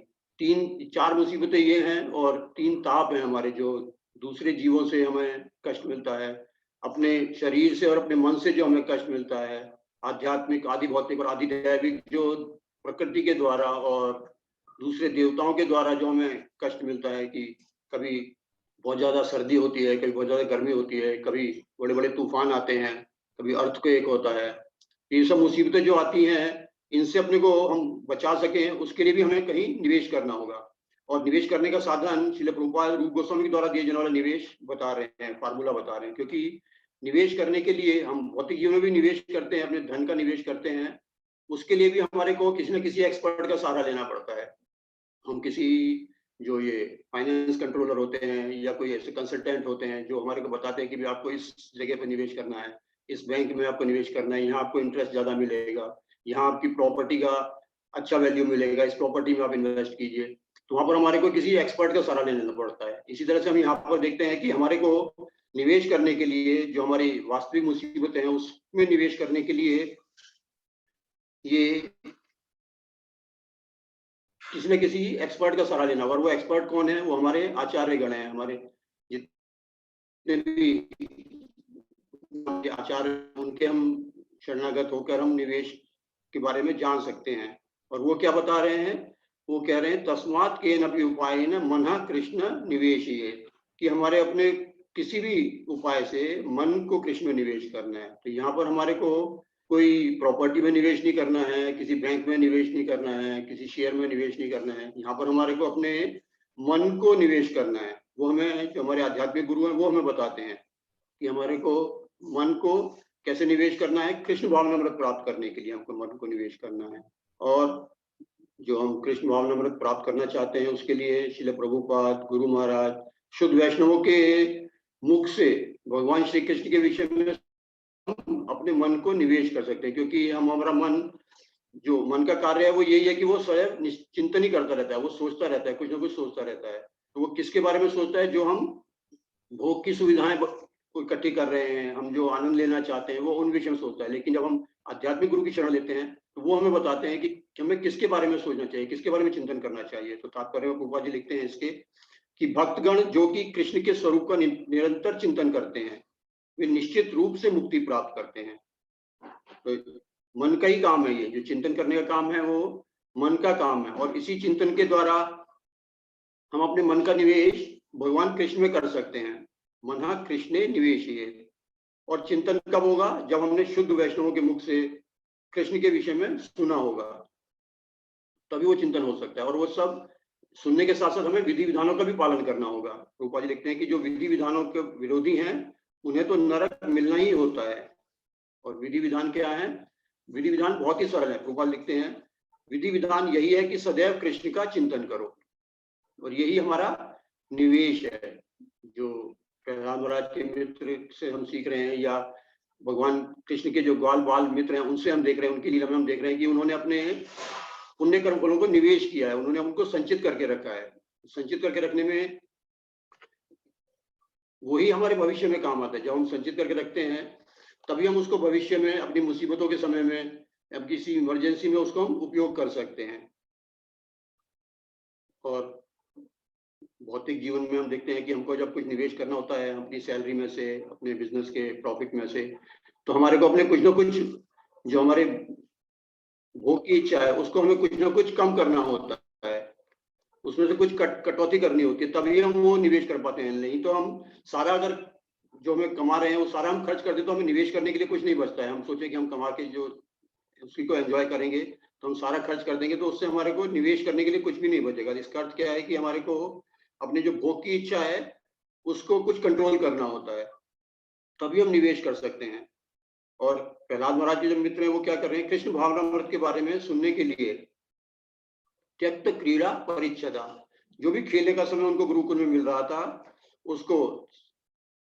4 मुसीबतें ये हैं और 3 ताप हैं हमारे, जो दूसरे जीवों से हमें कष्ट मिलता है, अपने शरीर से और अपने मन से जो हमें कष्ट मिलता है, आध्यात्मिक, आदि भौतिक और आदि दैविक, जो प्रकृति के द्वारा और दूसरे देवताओं के द्वारा जो हमें कष्ट मिलता है कि कभी बहुत ज्यादा सर्दी होती है, कभी बहुत ज्यादा गर्मी होती है, कभी बड़े बड़े तूफान आते हैं, कभी अर्थक्वेक होता है। ये सब मुसीबतें जो आती हैं, इनसे अपने को हम बचा सकें, उसके लिए भी हमें कहीं निवेश करना होगा। और निवेश करने का साधन श्रील प्रभुपाद रूप गोस्वामी के द्वारा दिए जाने वाला निवेश बता रहे हैं, फार्मूला बता रहे हैं। क्योंकि निवेश करने के लिए हम भौतिक जीवन में भी निवेश करते हैं, अपने धन का निवेश करते हैं, उसके लिए भी हमारे को किसी न किसी एक्सपर्ट का सहारा लेना पड़ता है। हम किसी जो ये फाइनेंस कंट्रोलर होते हैं या कोई ऐसे कंसल्टेंट होते हैं जो हमारे को बताते हैं कि भी आपको इस जगह पर निवेश करना है, इस बैंक में आपको निवेश करना है, यहाँ आपको इंटरेस्ट ज्यादा मिलेगा, यहाँ आपकी प्रॉपर्टी का अच्छा वैल्यू मिलेगा, इस प्रॉपर्टी में आप इन्वेस्ट कीजिए। तो वहां पर हमारे को किसी एक्सपर्ट का सहारा लेना पड़ता है। इसी तरह से हम यहाँ पर देखते हैं कि हमारे को निवेश करने के लिए, जो हमारी वास्तविक मुसीबतें हैं उसमें निवेश करने के लिए ये किसी न किसी एक्सपर्ट का सहारा लेना। और वो एक्सपर्ट कौन है? वो हमारे आचार्य गण हैं, हमारे जितने भी आचार्य, उनके हम शरणागत होकर हम निवेश के बारे में जान सकते हैं। और वो क्या बता रहे हैं? वो कह रहे हैं तस्मात् केनपि उपायेन मनः कृष्ण निवेशयेत्, कि हमारे अपने किसी भी उपाय से मन को कृष्ण में निवेश करना है। तो यहाँ पर हमारे को कोई प्रॉपर्टी में निवेश नहीं करना है, किसी बैंक में निवेश नहीं करना है, किसी शेयर में निवेश नहीं करना है। यहाँ पर हमारे को अपने मन को निवेश करना है। वो हमें, जो हमारे आध्यात्मिक गुरु हैं, वो हमें बताते हैं कि हमारे को मन को कैसे निवेश करना है। कृष्ण भावनामृत प्राप्त करने के लिए हमको मन को निवेश करना है। और जो हम कृष्ण भावनामृत प्राप्त करना चाहते हैं, उसके लिए श्रील प्रभुपाद, गुरु महाराज, शुद्ध वैष्णवों के मुख से भगवान श्री कृष्ण के विषय में हम अपने मन को निवेश कर सकते हैं। क्योंकि हम, हमारा मन, जो मन का कार्य है वो यही है कि वो स्वयं चिंतन ही करता रहता है, वो सोचता रहता है, कुछ ना कुछ सोचता रहता है। तो वो किसके बारे में सोचता है? जो हम भोग की सुविधाएं इकट्ठी कर रहे हैं, हम जो आनंद लेना चाहते हैं, वो उन विषय में सोचता है। लेकिन जब हम आध्यात्मिक गुरु की शरण लेते हैं तो वो हमें बताते हैं कि हमें किसके बारे में सोचना चाहिए, किसके बारे में चिंतन करना चाहिए। तो तात्पर्य में प्रभुपाद जी लिखते हैं इसके कि भक्तगण जो कि कृष्ण के स्वरूप का निरंतर चिंतन करते हैं, वे निश्चित रूप से मुक्ति प्राप्त करते हैं। तो मन का ही काम है, ये जो चिंतन करने का काम है वो मन का काम है। और इसी चिंतन के द्वारा हम अपने मन का निवेश भगवान कृष्ण में कर सकते हैं। मनः कृष्णे निवेशयेत्। और चिंतन कब होगा? जब हमने शुद्ध वैष्णवों के मुख से कृष्ण के विषय में सुना होगा, तभी वो चिंतन हो सकता है। और वो सब सुनने के साथ साथ हमें विधि विधानों का भी पालन करना होगा। प्रभुपाद जी लिखते हैं कि जो विधि विधानों के विरोधी हैं, उन्हें तो नरक मिलना ही होता है। और विधि विधान क्या है? विधि विधान बहुत ही सरल है। प्रभुपाद लिखते हैं विधि विधान यही है कि सदैव कृष्ण का चिंतन करो, और यही हमारा निवेश है। जो प्रहलाद महाराज के मित्र से हम सीख रहे हैं, या भगवान कृष्ण के जो ग्वाल बाल मित्र हैं उनसे हम देख रहे हैं, उनकी लीला में हम देख रहे हैं कि उन्होंने अपने पुण्य कर्म फलों को निवेश किया है, उन्होंने उनको संचित करके रखा है। संचित करके रखने में वही हमारे भविष्य में काम आता है। जब हम संचित करके रखते हैं तभी हम उसको भविष्य में अपनी मुसीबतों के समय में, अब किसी इमरजेंसी में उसको हम उपयोग कर सकते हैं। और भौतिक जीवन में हम देखते हैं कि हमको जब कुछ निवेश करना होता है अपनी सैलरी में से, अपने बिजनेस के प्रॉफिट में से, तो हमारे को अपने कुछ ना कुछ जो हमारे भोग की इच्छा है उसको हमें कुछ ना कुछ कम करना होता है, उसमें से कुछ कटौती करनी होती है, तभी हम वो निवेश कर पाते हैं। नहीं तो हम सारा, अगर जो हमें कमा रहे हैं वो सारा हम खर्च कर दें तो हमें निवेश करने के लिए कुछ नहीं बचता है। हम सोचे कि हम कमा के जो उसी को एंजॉय करेंगे तो हम सारा खर्च कर देंगे, तो उससे हमारे को निवेश करने के लिए कुछ भी नहीं बचेगा। इसका अर्थ क्या है कि हमारे को अपने जो भोग की इच्छा है उसको कुछ कंट्रोल करना होता है, तभी हम निवेश कर सकते हैं। और प्रहलाद महाराज के जो मित्र हैं वो क्या कर रहे हैं, कृष्ण भावनामृत के बारे में सुनने के लिए त्यक्त क्रीड़ा परिच्छदा, जो भी खेलने का समय उनको गुरुकुल में मिल रहा था उसको,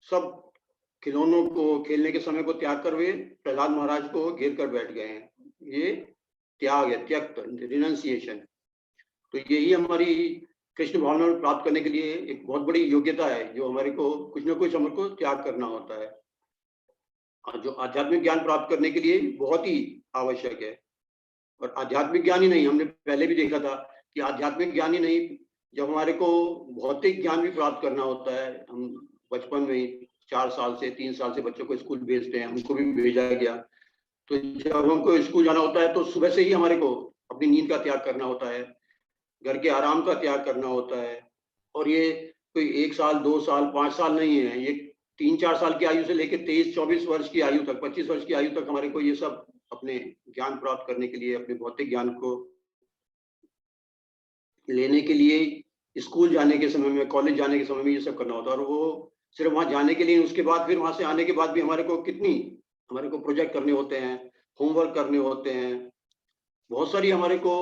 सब खिलौनों को, खेलने के समय को त्याग कर वे प्रहलाद महाराज को घेर कर बैठ गए हैं। ये त्याग है, त्यक्त, रिनंसिएशन। तो यही हमारी कृष्ण भावना में प्राप्त करने के लिए एक बहुत बड़ी योग्यता है, जो हमारे को कुछ ना कुछ हमको त्याग करना होता है, और जो आध्यात्मिक ज्ञान प्राप्त करने के लिए बहुत ही आवश्यक है। और आध्यात्मिक ज्ञान ही नहीं, हमने पहले भी देखा था कि आध्यात्मिक ज्ञान ही नहीं, जब हमारे को भौतिक ज्ञान भी प्राप्त करना होता है, हम बचपन में ही 4 साल से 3 साल से बच्चों को स्कूल भेजते हैं, हमको भी भेजा गया, तो जब हमको स्कूल जाना होता है तो सुबह से ही हमारे को अपनी नींद का त्याग करना होता है, घर के आराम का त्याग करना होता है। और ये कोई 1 साल 2 साल 5 साल नहीं है, ये 3-4 साल की आयु से लेकर 23-24 वर्ष की आयु तक, 25 वर्ष की आयु तक हमारे को ये सब अपने ज्ञान प्राप्त करने के लिए, अपने भौतिक ज्ञान को लेने के लिए स्कूल जाने के समय में, कॉलेज जाने के समय में ये सब करना होता है। और वो सिर्फ वहां जाने के लिए, उसके बाद फिर वहां से आने के बाद भी हमारे को हमारे को प्रोजेक्ट करने होते हैं, होमवर्क करने होते हैं, बहुत सारी हमारे को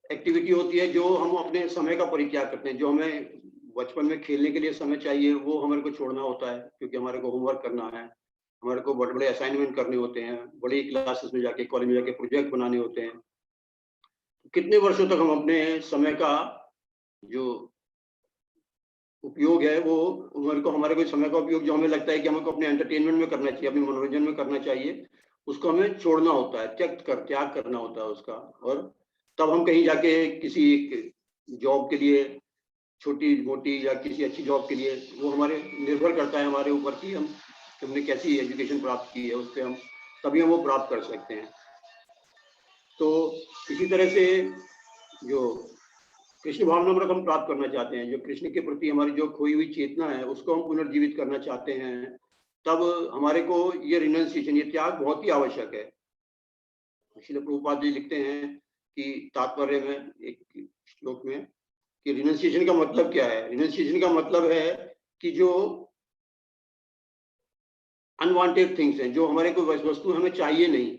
एक्टिविटी होती है जो हम अपने समय का परित्याग करते हैं। जो हमें बचपन में खेलने के लिए समय चाहिए वो हमारे को छोड़ना होता है, क्योंकि हमारे को होमवर्क करना है, हमारे को बड़े बड़े असाइनमेंट करने होते हैं, बड़ी क्लासेस में जाके, कॉलेज में जाके प्रोजेक्ट बनाने होते हैं। कितने वर्षों तक हम अपने समय का जो उपयोग है वो, हमारे को समय का उपयोग जो हमें लगता है कि हमको अपने एंटरटेनमेंट में करना चाहिए, अपने मनोरंजन में करना चाहिए, उसको हमें छोड़ना होता है, त्याग करना होता है उसका। और तब हम कहीं जाके किसी जॉब के लिए, छोटी मोटी या किसी अच्छी जॉब के लिए, वो हमारे निर्भर करता है हमारे ऊपर कि हमने कैसी एजुकेशन प्राप्त की है, उससे हम तभी हम वो प्राप्त कर सकते हैं। तो इसी तरह से जो कृष्ण भावनामृत हम प्राप्त करना चाहते हैं, जो कृष्ण के प्रति हमारी जो खोई हुई चेतना है उसको हम पुनर्जीवित करना चाहते हैं, तब हमारे को ये रिनंसिएशन, ये त्याग बहुत ही आवश्यक है। इसलिए प्रभुपाद जी लिखते हैं कि तात्पर्य में एक श्लोक में कि रिनंसिएशन का मतलब क्या है। रिनंसिएशन का मतलब है कि जो अनवांटेड थिंग्स हैं, जो हमारे को वस्तु हमें चाहिए नहीं,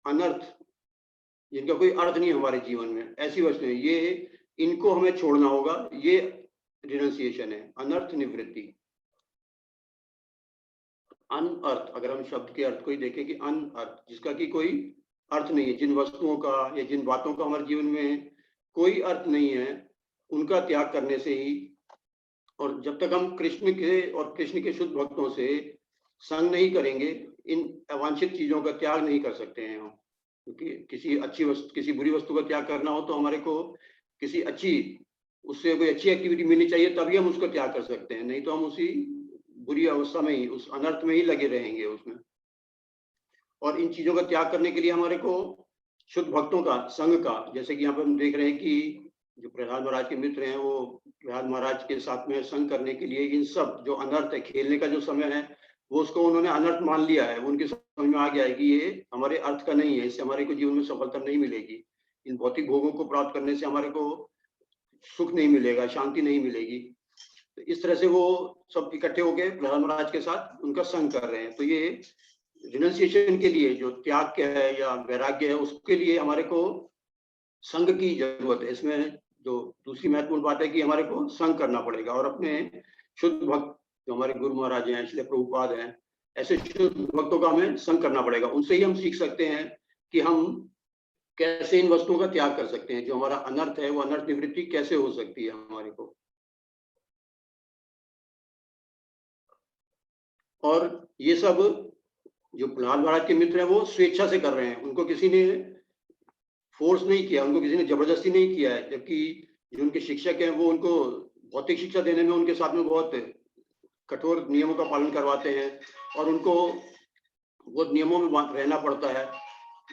अनर्थ, जिनका कोई अर्थ नहीं है हमारे जीवन में, ऐसी वस्तुएं, ये इनको हमें छोड़ना होगा। ये रिनंसिएशन है, अनर्थ निवृत्ति। अनअर्थ, अगर हम शब्द के अर्थ को ही देखें कि अनअर्थ, जिसका कि कोई अर्थ नहीं है, जिन वस्तुओं का या जिन बातों का हमारे जीवन में कोई अर्थ नहीं है, उनका त्याग करने से ही, और जब तक हम कृष्ण के और कृष्ण के शुद्ध भक्तों से संग नहीं करेंगे, इन अवांछित चीजों का त्याग नहीं कर सकते हैं हम। क्योंकि किसी अच्छी वस्तु, किसी बुरी वस्तु का त्याग करना हो तो हमारे को किसी अच्छी, उससे कोई अच्छी एक्टिविटी मिलनी चाहिए, तभी हम उसको त्याग कर सकते हैं, नहीं तो हम उसी बुरी अवस्था में ही, उस अनर्थ में ही लगे रहेंगे उसमें। और इन चीजों का त्याग करने के लिए हमारे को शुद्ध भक्तों का संग का, जैसे कि यहाँ पर हम देख रहे हैं कि जो प्रहलाद महाराज के मित्र हैं वो प्रहलाद महाराज के साथ में संग करने के लिए इन सब जो अनर्थ है, खेलने का जो समय है वो उसको उन्होंने अनर्थ मान लिया है। उनके समझ में आ गया है कि ये हमारे अर्थ का नहीं है, इससे हमारे को जीवन में सफलता नहीं मिलेगी, इन भौतिक भोगों को प्राप्त करने से हमारे को सुख नहीं मिलेगा, शांति नहीं मिलेगी। तो इस तरह से वो सब इकट्ठे होकर प्रहलाद महाराज के साथ उनका संग कर रहे हैं। तो ये रिनंसिएशन के लिए, जो त्याग है या वैराग्य है, उसके लिए हमारे को संघ की जरूरत है। इसमें जो दूसरी महत्वपूर्ण बात है कि हमारे को संघ करना पड़ेगा और अपने शुद्ध भक्त जो हमारे गुरु महाराज हैं, इसलिए प्रभुपाद हैं, ऐसे शुद्ध भक्तों का हमें संग करना पड़ेगा। उनसे ही हम सीख सकते हैं कि हम कैसे इन वस्तुओं का त्याग कर सकते हैं। जो हमारा अनर्थ है वो अनर्थ निवृत्ति कैसे हो सकती है हमारे को। और ये सब जो प्रहलाद महाराज के मित्र हैं वो स्वेच्छा से कर रहे हैं, उनको किसी ने फोर्स नहीं किया, उनको किसी ने जबरदस्ती नहीं किया है। जबकि जो उनके शिक्षक हैं वो उनको भौतिक शिक्षा देने में उनके साथ में बहुत कठोर नियमों का पालन करवाते हैं और उनको बहुत नियमों में रहना पड़ता है।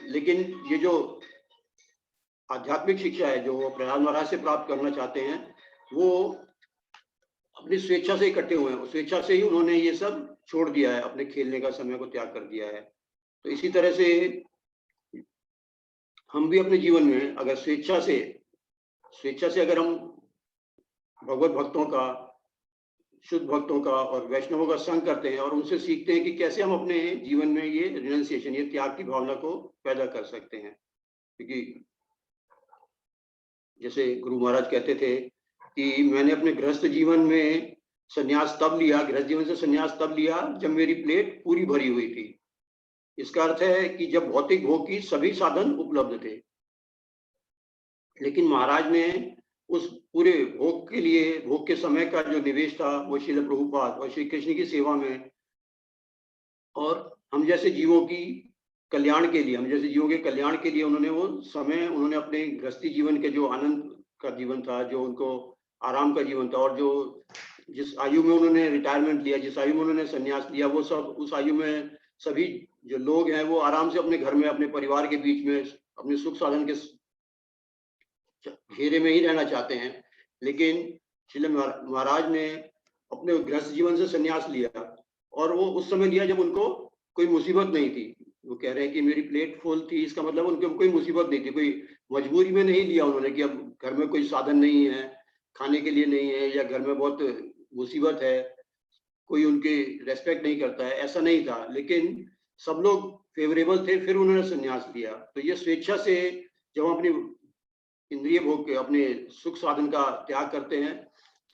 लेकिन ये जो आध्यात्मिक शिक्षा है जो वो प्रहलाद महाराज से प्राप्त करना चाहते हैं वो अपनी स्वेच्छा से इकट्ठे हुए हैं। स्वेच्छा से ही उन्होंने ये सब छोड़ दिया है, अपने खेलने का समय को त्याग कर दिया है। तो इसी तरह से हम भी अपने जीवन में अगर स्वेच्छा से अगर हम भगवत भक्तों का, शुद्ध भक्तों का और वैष्णवों का संग करते हैं और उनसे सीखते हैं कि कैसे हम अपने जीवन में ये रिनंसिएशन, ये त्याग की भावना को पैदा कर सकते हैं। क्योंकि जैसे गुरु महाराज कहते थे कि मैंने अपने गृहस्थ जीवन में संन्यास तब लिया, गृहस्थ जीवन से संन्यास तब लिया जब मेरी प्लेट पूरी भरी हुई थी। इसका अर्थ है कि जब भौतिक भोग की सभी साधन उपलब्ध थे। लेकिन महाराज ने उस पूरे भोग के लिए, भोग के समय का जो निवेश था वो श्रील प्रभुपाद और श्री कृष्ण की सेवा में और हम जैसे जीवों की कल्याण के लिए, हम जैसे जीवों के कल्याण के लिए उन्होंने वो समय, उन्होंने अपने गृहस्थी जीवन के जो आनंद का जीवन था, जो उनको आराम का जीवन था और जो जिस आयु में उन्होंने रिटायरमेंट लिया, जिस आयु में उन्होंने संन्यास लिया, वो सब उस आयु में सभी जो लोग हैं वो आराम से अपने घर में, अपने परिवार के बीच में, अपने सुख साधन के घेरे में ही रहना चाहते हैं। लेकिन श्रील महाराज ने अपने गृहस्थ जीवन से संन्यास लिया और वो उस समय लिया जब उनको कोई मुसीबत नहीं थी। वो कह रहे हैं कि मेरी प्लेट फुल थी, इसका मतलब उनको कोई मुसीबत नहीं थी, कोई मजबूरी में नहीं लिया उन्होंने कि अब घर में कोई साधन नहीं है, खाने के लिए नहीं है, या घर में बहुत मुसीबत है, कोई उनकी रेस्पेक्ट नहीं करता है, ऐसा नहीं था। लेकिन सब लोग फेवरेबल थे, फिर उन्होंने संन्यास लिया। तो ये स्वेच्छा से जब हम अपनी इंद्रिय भोग के, अपने सुख साधन का त्याग करते हैं,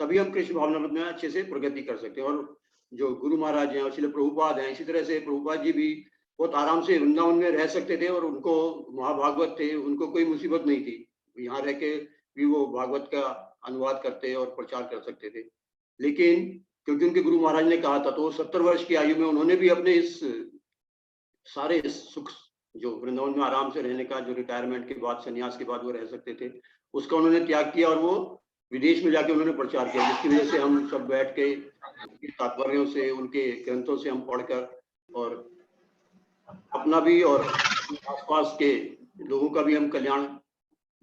तभी हम कृष्ण भावना में अच्छे से प्रगति कर सकते हैं। और जो गुरु महाराज हैं और श्रील प्रभुपाद हैं, इसी तरह से प्रभुपाद जी भी बहुत आराम से वृंदावन में रह सकते थे और उनको महाभागवत थे, उनको कोई मुसीबत नहीं थी, यहाँ रह के भी वो भागवत का अनुवाद करते और प्रचार कर सकते थे। लेकिन क्योंकि उनके गुरु महाराज ने कहा था, तो 70 वर्ष की आयु में उन्होंने भी अपने इस सारे सुख, जो वृंदावन में आराम से रहने का, जो रिटायरमेंट के बाद, संन्यास के बाद वो रह सकते थे, उसका उन्होंने त्याग किया और वो विदेश में जाके उन्होंने प्रचार किया, जिसकी वजह से हम सब बैठ के तात्पर्यों से, उनके ग्रंथों से हम पढ़कर और अपना भी और आसपास के लोगों का भी हम कल्याण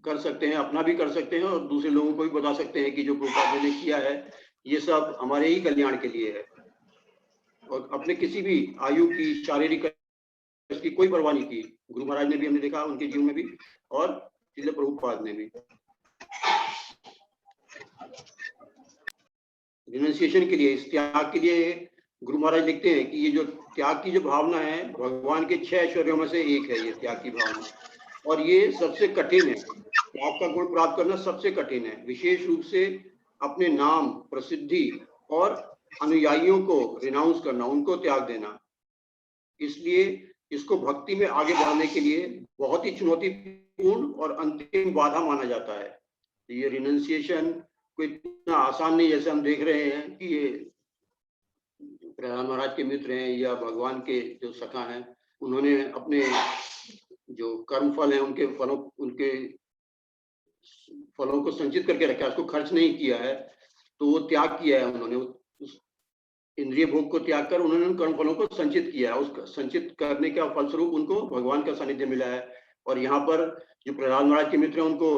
कर सकते हैं, अपना भी कर सकते हैं और दूसरे लोगों को भी बता सकते हैं कि जो प्रभुपाद ने किया है ये सब हमारे ही कल्याण के लिए है। और अपने किसी भी आयु की, शारीरिक की कोई परवाह नहीं की। गुरु महाराज ने भी, हमने देखा उनके जीवन में भी, और श्रील प्रभुपाद ने भी। रिनंसिएशन के लिए, इस त्याग के लिए गुरु महाराज लिखते हैं कि ये जो त्याग की जो भावना है, भगवान के 6 ऐश्वर्यों में से एक है ये त्याग की भावना, और ये सबसे कठिन है। त्याग का गुण प्राप्त करना सबसे कठिन है, विशेष रूप से अपने नाम, प्रसिद्धि और अनुयायियों को रिनाउंस करना, उनको त्याग देना। इसलिए इसको भक्ति में आगे बढ़ने के लिए बहुत ही चुनौतीपूर्ण और अंतिम बाधा माना जाता है। ये रिनंसिएशन कोई इतना आसान नहीं, जैसे हम देख रहे हैं कि ये प्रहलाद महाराज के मित्र हैं या भगवान के जो सखा हैं, उन्होंने अपने जो कर्म फल है उनके फलों को संचित करके रखा है, उसको खर्च नहीं किया है, तो वो त्याग किया है उन्होंने। उस इंद्रिय भोग को त्याग कर उन्होंने उन कर्म फलों को संचित किया है। उस संचित करने का फलस्वरूप उनको भगवान का सानिध्य मिला है। और यहाँ पर जो प्रहलाद महाराज के मित्र हैं उनको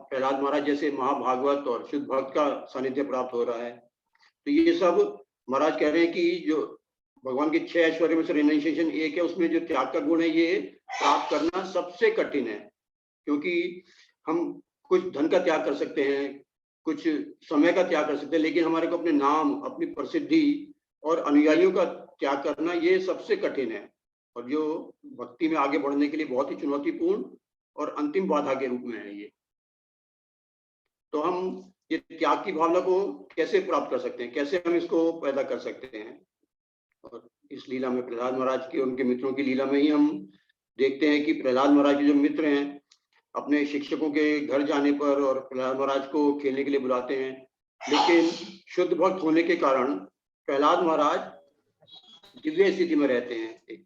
प्रहलाद महाराज जैसे महाभागवत और शुद्ध भक्त का सानिध्य प्राप्त हो रहा है। तो ये सब महाराज कह रहे हैं कि जो भगवान के 6 ऐश्वर्य में से रिनंसिएशन एक है, उसमें जो त्याग का गुण है ये प्राप्त करना सबसे कठिन है। क्योंकि हम कुछ धन का त्याग कर सकते हैं, कुछ समय का त्याग कर सकते हैं, लेकिन हमारे को अपने नाम, अपनी प्रसिद्धि और अनुयायियों का त्याग करना ये सबसे कठिन है, और जो भक्ति में आगे बढ़ने के लिए बहुत ही चुनौतीपूर्ण और अंतिम बाधा के रूप में है ये। तो हम ये त्याग की भावना को कैसे प्राप्त कर सकते हैं, कैसे हम इसको पैदा कर सकते हैं? और इस लीला में प्रहलाद महाराज की और उनके मित्रों की लीला में ही हम देखते हैं कि प्रहलाद महाराज के जो मित्र हैं अपने शिक्षकों के घर जाने पर और प्रहलाद महाराज को खेलने के लिए बुलाते हैं, लेकिन शुद्ध भक्त होने के कारण प्रहलाद महाराज दिव्य स्थिति में रहते हैं।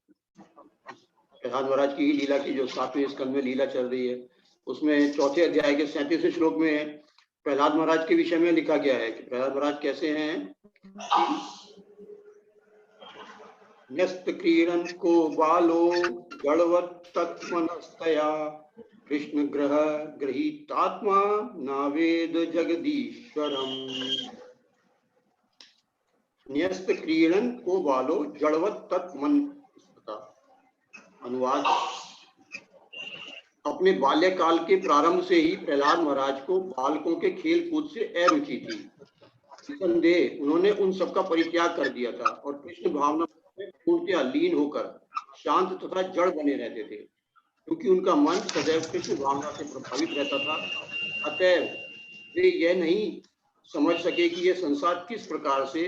प्रहलाद महाराज की लीला की जो 7वें स्कंद में लीला चल रही है, उसमें 4थे अध्याय के 37वें श्लोक में प्रहलाद महाराज के विषय में लिखा गया है कि प्रहलाद महाराज कैसे हैं। न्यस्त क्रीडन को बालो गणवत तत्मनस्तया कृष्ण ग्रह गृहीतात्मा नावेद जगदीश्वरम। न्यस्त क्रीडन को बालो जड़वत तत्मन। अनुवाद, अपने बाल्यकाल के प्रारंभ से ही प्रहलाद महाराज को बालकों के खेल कूद से अरुचि थी। निसंदेह उन्होंने उन सबका परित्याग कर दिया था और कृष्ण भावना में पूर्णतया लीन होकर शांत तथा जड़ बने रहते थे, क्योंकि उनका मन सदैव कृष्ण भावना से प्रभावित रहता था। अतएव वे यह नहीं समझ सके कि यह संसार किस प्रकार से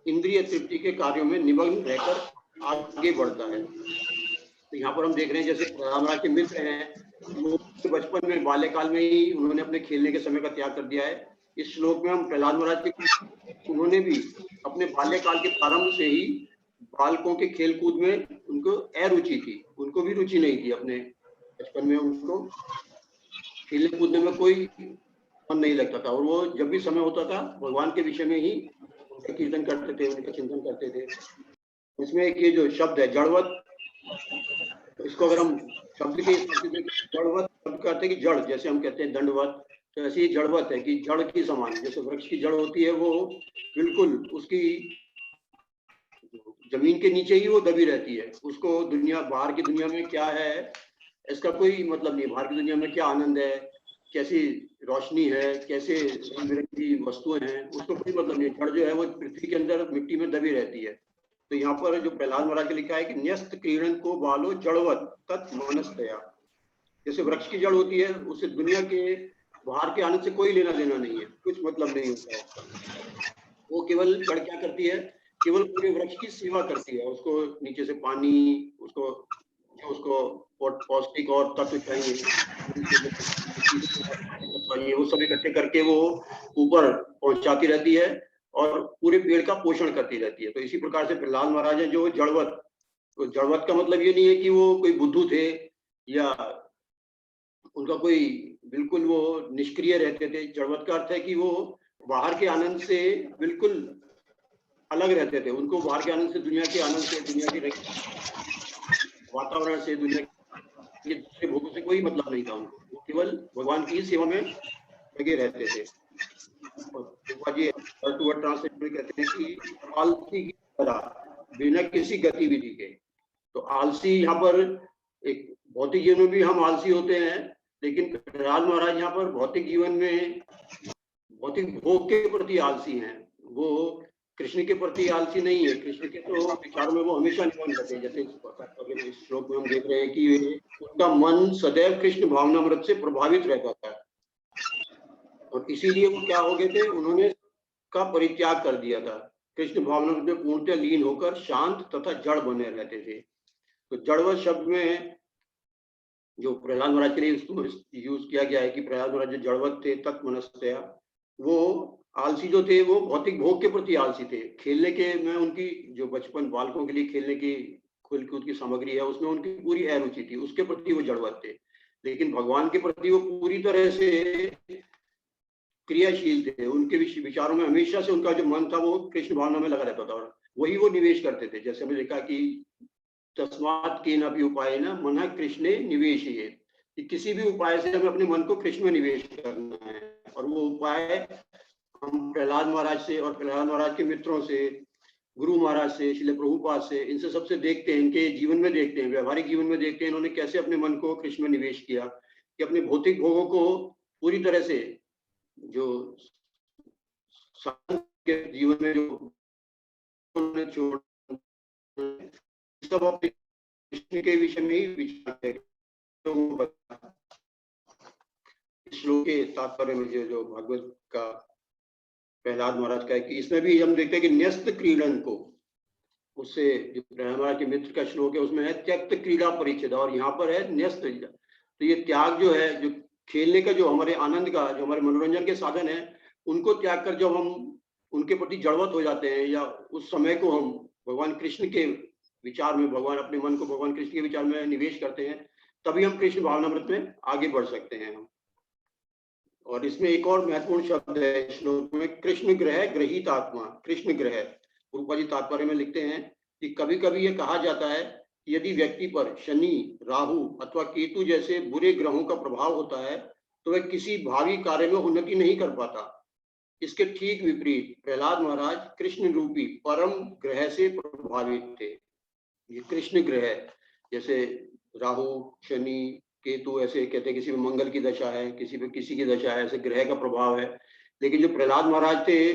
इंद्रिय तृप्ति के कार्यों में निमग्न रहकर आगे बढ़ता है। तो यहाँ पर हम देख रहे हैं जैसे प्रहलाद महाराज के मित्र हैं, वो बचपन में बाल्यकाल में ही उन्होंने अपने खेलने के समय का त्याग कर दिया है। इस श्लोक में हम प्रहलाद महाराज के उन्होंने भी अपने बाल्यकाल के प्रारंभ से ही बालकों के खेल कूद में उनको अरुचि थी, उनको भी रुचि नहीं थी। अपने बचपन में उनको खेलने कूदने में कोई मन नहीं लगता था और वो जब भी समय होता था भगवान के विषय में ही उनका कीर्तन करते थे, उनका चिंतन करते थे। इसमें एक ये जो शब्द है जड़वत, इसको अगर हम शब्द के जड़वत शब्द करते हैं कि जड़, जैसे हम कहते हैं दंडवत, तो ऐसी जड़वत है कि जड़ की समान, जैसे वृक्ष की जड़ होती है वो बिल्कुल उसकी जमीन के नीचे ही वो दबी रहती है, उसको दुनिया बाहर की दुनिया में क्या है इसका कोई मतलब नहीं, बाहर की दुनिया में क्या आनंद है, कैसी रोशनी है, कैसे रंग बिरंगी वस्तुएं हैं, उसको कोई मतलब नहीं। जड़ जो है वो पृथ्वी के अंदर मिट्टी में दबी रहती है। तो यहाँ पर जो प्रहलाद महाराज ने लिखा है कि न्यस्त क्रीडन को बालो जड़वत तत् मनस्तया, जैसे वृक्ष की जड़ होती है उसे दुनिया के बाहर के आनंद से कोई लेना देना नहीं है, कुछ मतलब नहीं होता है। वो केवल जड़ क्या करती है, केवल पूरे वृक्ष की सेवा करती है, उसको नीचे से पानी, उसको पौष्टिक और तत्व चाहिए वो सब इकट्ठे करके वो ऊपर पहुंचाती रहती है और पूरे पेड़ का पोषण करती रहती है। तो इसी प्रकार से प्रहलाद महाराज है जो जड़वत, तो जड़वत का मतलब ये नहीं है कि वो कोई बुद्धू थे या उनका कोई बिल्कुल वो निष्क्रिय रहते थे। जड़वत का अर्थ है कि वो बाहर के आनंद से बिल्कुल अलग रहते थे, उनको बाहर के आनंद से, दुनिया के आनंद से, दुनिया के वातावरण से, दुनिया के दूसरे भोगों से कोई मतलब नहीं था उनको, वो केवल भगवान की सेवा में लगे रहते थे। और जी ट्रांसलेट में कहते हैं कि आलसी की तरह बिना किसी गतिविधि के। तो आलसी यहाँ पर एक भौतिक जीवन में भी हम आलसी होते हैं, लेकिन प्रहलाद महाराज यहाँ पर भौतिक जीवन में भौतिक भोग के प्रति आलसी हैं, वो कृष्ण के प्रति आलसी नहीं है। कृष्ण के तो विचारों में वो हमेशा निमग्न रहते हैं, जैसे इस श्लोक में हम देख रहे हैं कि उनका मन सदैव कृष्ण भावनामृत से प्रभावित रहता था और इसीलिए वो क्या हो गए थे, उन्होंने का परित्याग कर दिया था, कृष्ण भावनामृत में पूर्णतः लीन होकर शांत तथा जड़ बने रहते थे। तो जड़वत शब्द में जो प्रहलाद महाराज के लिए उसको यूज किया गया है कि प्रहलाद महाराज जो जड़वत थे तत्मनस्तया, वो आलसी जो थे वो भौतिक भोग के प्रति आलसी थे। खेलने के में उनकी जो बचपन बालकों के लिए खेलने की खेल कूद की सामग्री है उसमें उनकी पूरी अरुचि थी, उसके प्रति वो जड़वत थे। लेकिन भगवान के प्रति वो पूरी तरह से क्रियाशील थे, उनके विचारों में हमेशा से उनका जो मन था वो कृष्ण भावना में लगा रहता था और वही वो निवेश करते थे। जैसे हमने देखा कि तस्मात् केनापि उपायेन मनः कृष्णे निवेशयेत्, कि किसी भी उपाय से हमें अपने मन को कृष्ण में निवेश करना है। और वो उपाय हम प्रहलाद महाराज से और प्रहलाद महाराज के मित्रों से, गुरु महाराज से, श्रील प्रभुपाद से, इनसे सबसे देखते हैं, इनके जीवन में देखते हैं, व्यवहारिक जीवन में देखते हैं इन्होंने कैसे अपने मन को कृष्ण में निवेश किया, कि अपने भौतिक भोगों को पूरी तरह से जो के जीवन में जो छोड़ सब अपने कृष्ण के विषय में ही विचार श्लोक के तात्पर्य में जो भागवत का प्रहलाद महाराज का है कि इसमें भी हम देखते हैं कि न्यस्त क्रीडन को, उससे जो प्रहलाद महाराज के मित्र का श्लोक है उसमें है त्यक्त क्रीड़ा परिच्छेद, और यहाँ पर है न्यस्त क्रीड़ा। तो ये त्याग जो है, जो खेलने का, जो हमारे आनंद का, जो हमारे मनोरंजन के साधन है, उनको त्याग कर जब हम उनके प्रति जड़वत हो जाते हैं, या उस समय को हम भगवान कृष्ण के विचार में, भगवान अपने मन को भगवान कृष्ण के विचार में निवेश करते हैं, तभी हम कृष्ण भावनामृत में आगे बढ़ सकते हैं हम। और इसमें एक और महत्वपूर्ण शब्द है श्लोक में, कृष्ण ग्रह ग्रहित आत्मा। कृष्ण ग्रह, रूपा जी तात्पर्य में लिखते हैं कि कभी कभी ये कहा जाता है कि यदि व्यक्ति पर शनि, राहु अथवा केतु जैसे बुरे ग्रहों का प्रभाव होता है तो वह किसी भावी कार्य में उन्नति नहीं कर पाता। इसके ठीक विपरीत प्रहलाद महाराज कृष्ण रूपी परम ग्रह से प्रभावित थे। ये कृष्ण ग्रह, जैसे राहु, शनि, केतु, ऐसे कहते हैं किसी में मंगल की दशा है, किसी पे किसी की दशा है, ऐसे ग्रह का प्रभाव है। लेकिन जो प्रहलाद महाराज थे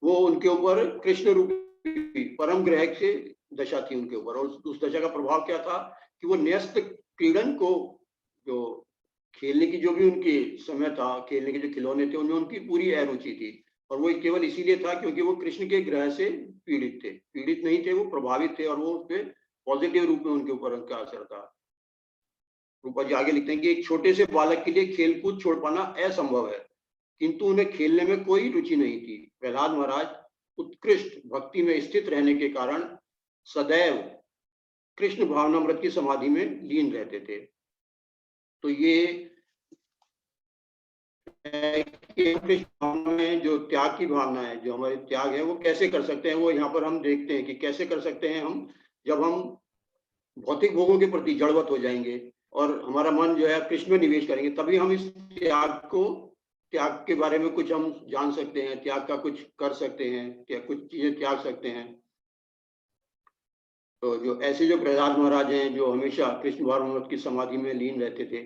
वो, उनके ऊपर कृष्ण रूपी परम ग्रह से दशा थी उनके ऊपर, और उस दशा का प्रभाव क्या था कि वो न्यस्त क्रीडन को, जो खेलने की जो भी उनकी समय था, खेलने के जो खिलौने थे उनमें उनकी पूरी अरुचि थी, और वो केवल इसीलिए था क्योंकि वो कृष्ण के ग्रह से पीड़ित थे। पीड़ित नहीं थे, वो प्रभावित थे, और वो उस पर पॉजिटिव रूप में उनके ऊपर उनका असर था। रूपा जी आगे लिखते हैं कि एक छोटे से बालक के लिए खेलकूद छोड़ पाना असंभव है, किंतु उन्हें खेलने में कोई रुचि नहीं थी। प्रहलाद महाराज उत्कृष्ट भक्ति में स्थित रहने के कारण सदैव कृष्ण भावनामृत की समाधि में लीन रहते थे। तो ये कृष्ण भावना में जो त्याग की भावना है, जो हमारे त्याग है, वो कैसे कर सकते हैं, वो यहाँ पर हम देखते हैं कि कैसे कर सकते हैं हम, जब हम भौतिक भोगों के प्रति जड़वत हो जाएंगे और हमारा मन जो है कृष्ण में निवेश करेंगे, तभी हम इस त्याग के बारे में कुछ हम जान सकते हैं, त्याग का कुछ कर सकते हैं, क्या कुछ चीजें त्याग सकते हैं। तो जो ऐसे जो प्रहलाद महाराज हैं, जो हमेशा कृष्ण भावनामृत की समाधि में लीन रहते थे,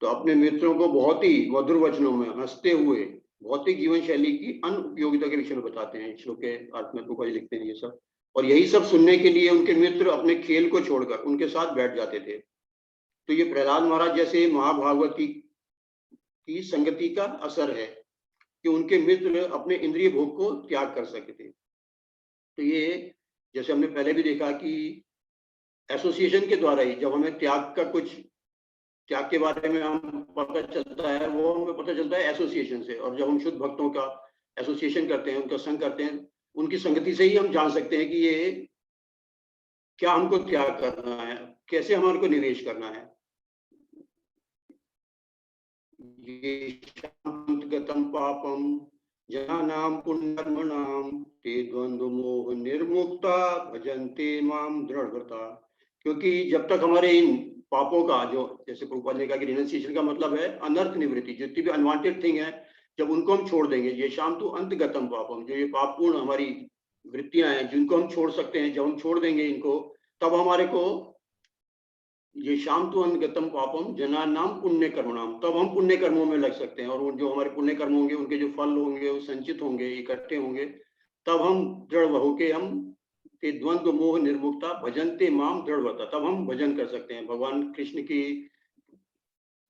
तो अपने मित्रों को बहुत ही मधुर वचनों में हंसते हुए भौतिक जीवन शैली की अनुपयोगिता के विषय में बताते हैं। श्लोक के अर्थ में रूपा जी लिखते हैं ये सब, और यही सब सुनने के लिए उनके मित्र अपने खेल को छोड़कर उनके साथ बैठ जाते थे। तो ये प्रहलाद महाराज जैसे महाभागवती की संगति का असर है कि उनके मित्र अपने इंद्रिय भोग को त्याग कर सके थे। तो ये, जैसे हमने पहले भी देखा कि एसोसिएशन के द्वारा ही जब हमें त्याग के बारे में हम पता चलता है, वो हमें पता चलता है एसोसिएशन से, और जब हम शुद्ध भक्तों का एसोसिएशन करते हैं, उनका संग करते हैं, उनकी संगति से ही हम जान सकते हैं कि ये क्या हमको त्याग करना है, कैसे हमारे को निवेश करना है। ये शांतगतम पापम जनानाम पुण्यकर्मणाम ते द्वंद्व मोह निर्मुक्ता भजन्ते माम दृढ़व्रता। क्योंकि जब तक हमारे इन पापों का, जो जैसे प्रभुपाद ने कहा कि रिनंसिएशन का मतलब है अनर्थ निवृत्ति, जितनी भी अनवांटेड थिंग है, जब उनको हम छोड़ देंगे, ये शाम तो अंतगतम पापम, जो ये पापपूर्ण हमारी वृत्तियां हैं जिनको हम छोड़ सकते हैं, जब हम छोड़ देंगे इनको, तब हमारे को ये शाम तो अंतगतम पापम जना नाम पुण्य कर्मणाम, तब हम पुण्य कर्मों में लग सकते हैं, और जो हमारे पुण्य कर्म होंगे उनके जो फल होंगे वो संचित होंगे, इकट्ठे होंगे, तब हम दृढ़ होके हम द्वंद्व मोह निर्मुक्ता भजनते माम दृढ़वता, तब हम भजन कर सकते हैं, भगवान कृष्ण की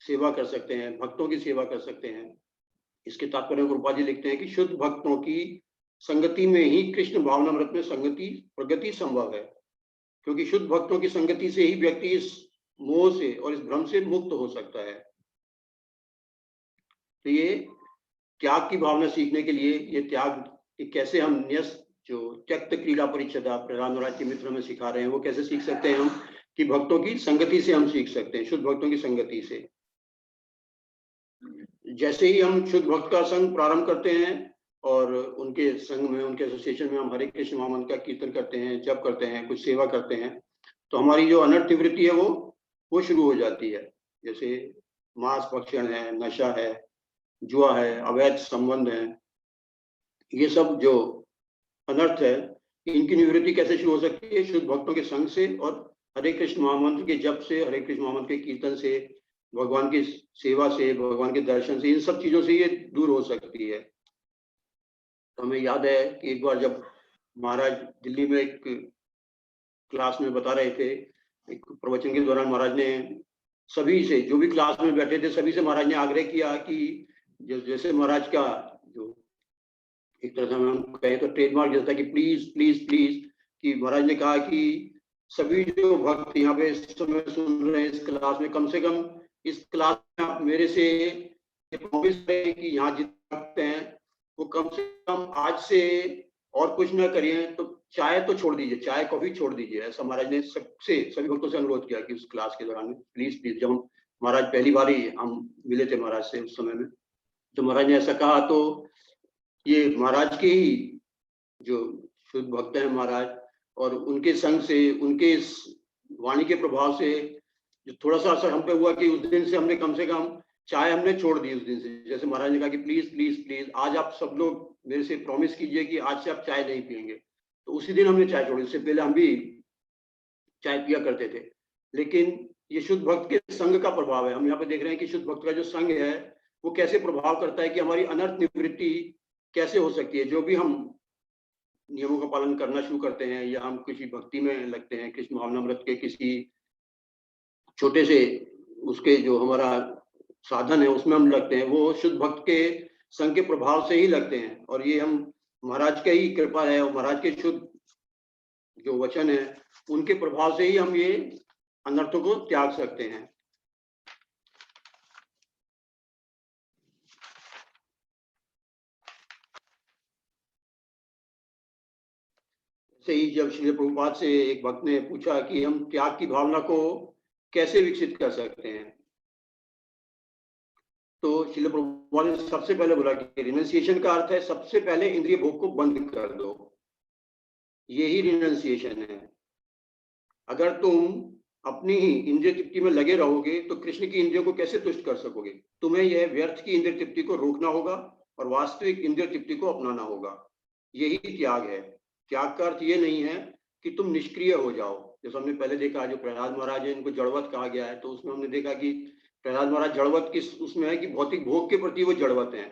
सेवा कर सकते हैं, भक्तों की सेवा कर सकते हैं। इसके तात्पर्य रूपा जी लिखते हैं कि शुद्ध भक्तों की संगति में ही कृष्ण भावनामृत में संगति प्रगति संभव है, क्योंकि शुद्ध भक्तों की संगति से ही व्यक्ति इस मोह से और इस भ्रम से मुक्त हो सकता है। तो ये त्याग की भावना सीखने के लिए, ये त्याग कैसे हम न्यस्त, जो त्यक्त क्रीड़ा परिच्छदा प्रहलाद महाराज के मित्र में सिखा रहे हैं, वो कैसे सीख सकते हैं हम, कि भक्तों की संगति से हम सीख सकते हैं, शुद्ध भक्तों की संगति से। जैसे ही हम शुद्ध भक्त का संग प्रारंभ करते हैं और उनके संग में, उनके एसोसिएशन में हम हरे कृष्ण महामंत्र का कीर्तन करते हैं, जप करते हैं, कुछ सेवा करते हैं, तो हमारी जो अनर्थ वृत्ति है वो शुरू हो जाती है। जैसे मांस भक्षण है, नशा है, जुआ है, अवैध संबंध है, ये सब जो अनर्थ है, इनकी निवृत्ति कैसे शुरू हो सकती है? शुद्ध भक्तों के संग से और हरे कृष्ण महामंत्र के जप से, हरे कृष्ण महामंत्र के कीर्तन से, भगवान की सेवा से, भगवान के दर्शन से, इन सब चीजों से ये दूर हो सकती है। तो हमें याद है कि एक बार जब महाराज दिल्ली में एक क्लास में बता रहे थे, एक प्रवचन के दौरान महाराज ने सभी से, जो भी क्लास में बैठे थे सभी से महाराज ने आग्रह किया कि जैसे महाराज का जो एक तरह से हम कहें तो ट्रेडमार्क जैसा कि प्लीज प्लीज प्लीज, कि महाराज ने कहा कि सभी जो भक्त यहाँ पे इस समय सुन रहे हैं इस क्लास में, कम से कम इस क्लास में आप मेरे से प्रॉमिस करें कि यहाँ जितने भक्त हैं वो कम से कम आज से और कुछ ना करिए, तो चाय तो छोड़ दीजिए, चाय कॉफी छोड़ दीजिए। ऐसा महाराज ने सबसे, सभी भक्तों से अनुरोध किया कि उस क्लास के दौरान में प्लीज प्लीज। जब महाराज पहली बार ही हम मिले थे महाराज से उस समय में, तो महाराज ने ऐसा कहा, तो ये महाराज के ही जो शुद्ध भक्त हैं महाराज, और उनके संग से, उनके इस वाणी के प्रभाव से जो थोड़ा सा असर हम पे हुआ कि उस दिन से हमने कम से कम चाय हमने छोड़ दी उस दिन से। जैसे महाराज ने कहा कि प्लीज प्लीज प्लीज आज आप सब लोग मेरे से प्रॉमिस कीजिए कि आज से आप चाय नहीं पियेंगे, तो उसी दिन हमने चाय छोड़ी। उससे पहले हम भी चाय पिया करते थे, लेकिन ये शुद्ध भक्त के संग का प्रभाव है। हम यहाँ पे देख रहे हैं कि शुद्ध भक्त का जो संग है वो कैसे प्रभाव करता है कि हमारी अनर्थ निवृत्ति कैसे हो सकती है। जो भी हम नियमों का पालन करना शुरू करते हैं या हम किसी भक्ति में लगते हैं, कृष्ण भावनामृत के किसी छोटे से उसके जो हमारा साधन है उसमें हम लगते हैं, वो शुद्ध भक्त के संग के प्रभाव से ही लगते हैं। और ये हम महाराज के ही कृपा है और महाराज के शुद्ध जो वचन है उनके प्रभाव से ही हम ये अनर्थों को त्याग सकते हैं। से ही जब श्री प्रभुपाद से एक भक्त ने पूछा कि हम त्याग की भावना को कैसे विकसित कर सकते हैं, तो श्री प्रभुपाद ने सबसे पहले बोला कि रिनंसिएशन का अर्थ है सबसे पहले इंद्रिय भोग को बंद कर दो, यही रिनंसिएशन है। अगर तुम अपनी ही इंद्रिय तृप्ति में लगे रहोगे तो कृष्ण की इंद्रियों को कैसे तुष्ट कर सकोगे? तुम्हें यह व्यर्थ की इंद्रिय तृप्ति को रोकना होगा और वास्तविक इंद्रिय तृप्ति को अपनाना होगा। यही त्याग है। त्याग का अर्थ ये नहीं है कि तुम निष्क्रिय हो जाओ। जैसे हमने पहले देखा, जो प्रहलाद महाराज है इनको जड़वत कहा गया है, तो उसमें हमने देखा कि प्रहलाद महाराज जड़वत किस उसमें है कि भौतिक भोग के प्रति वो जड़वत है,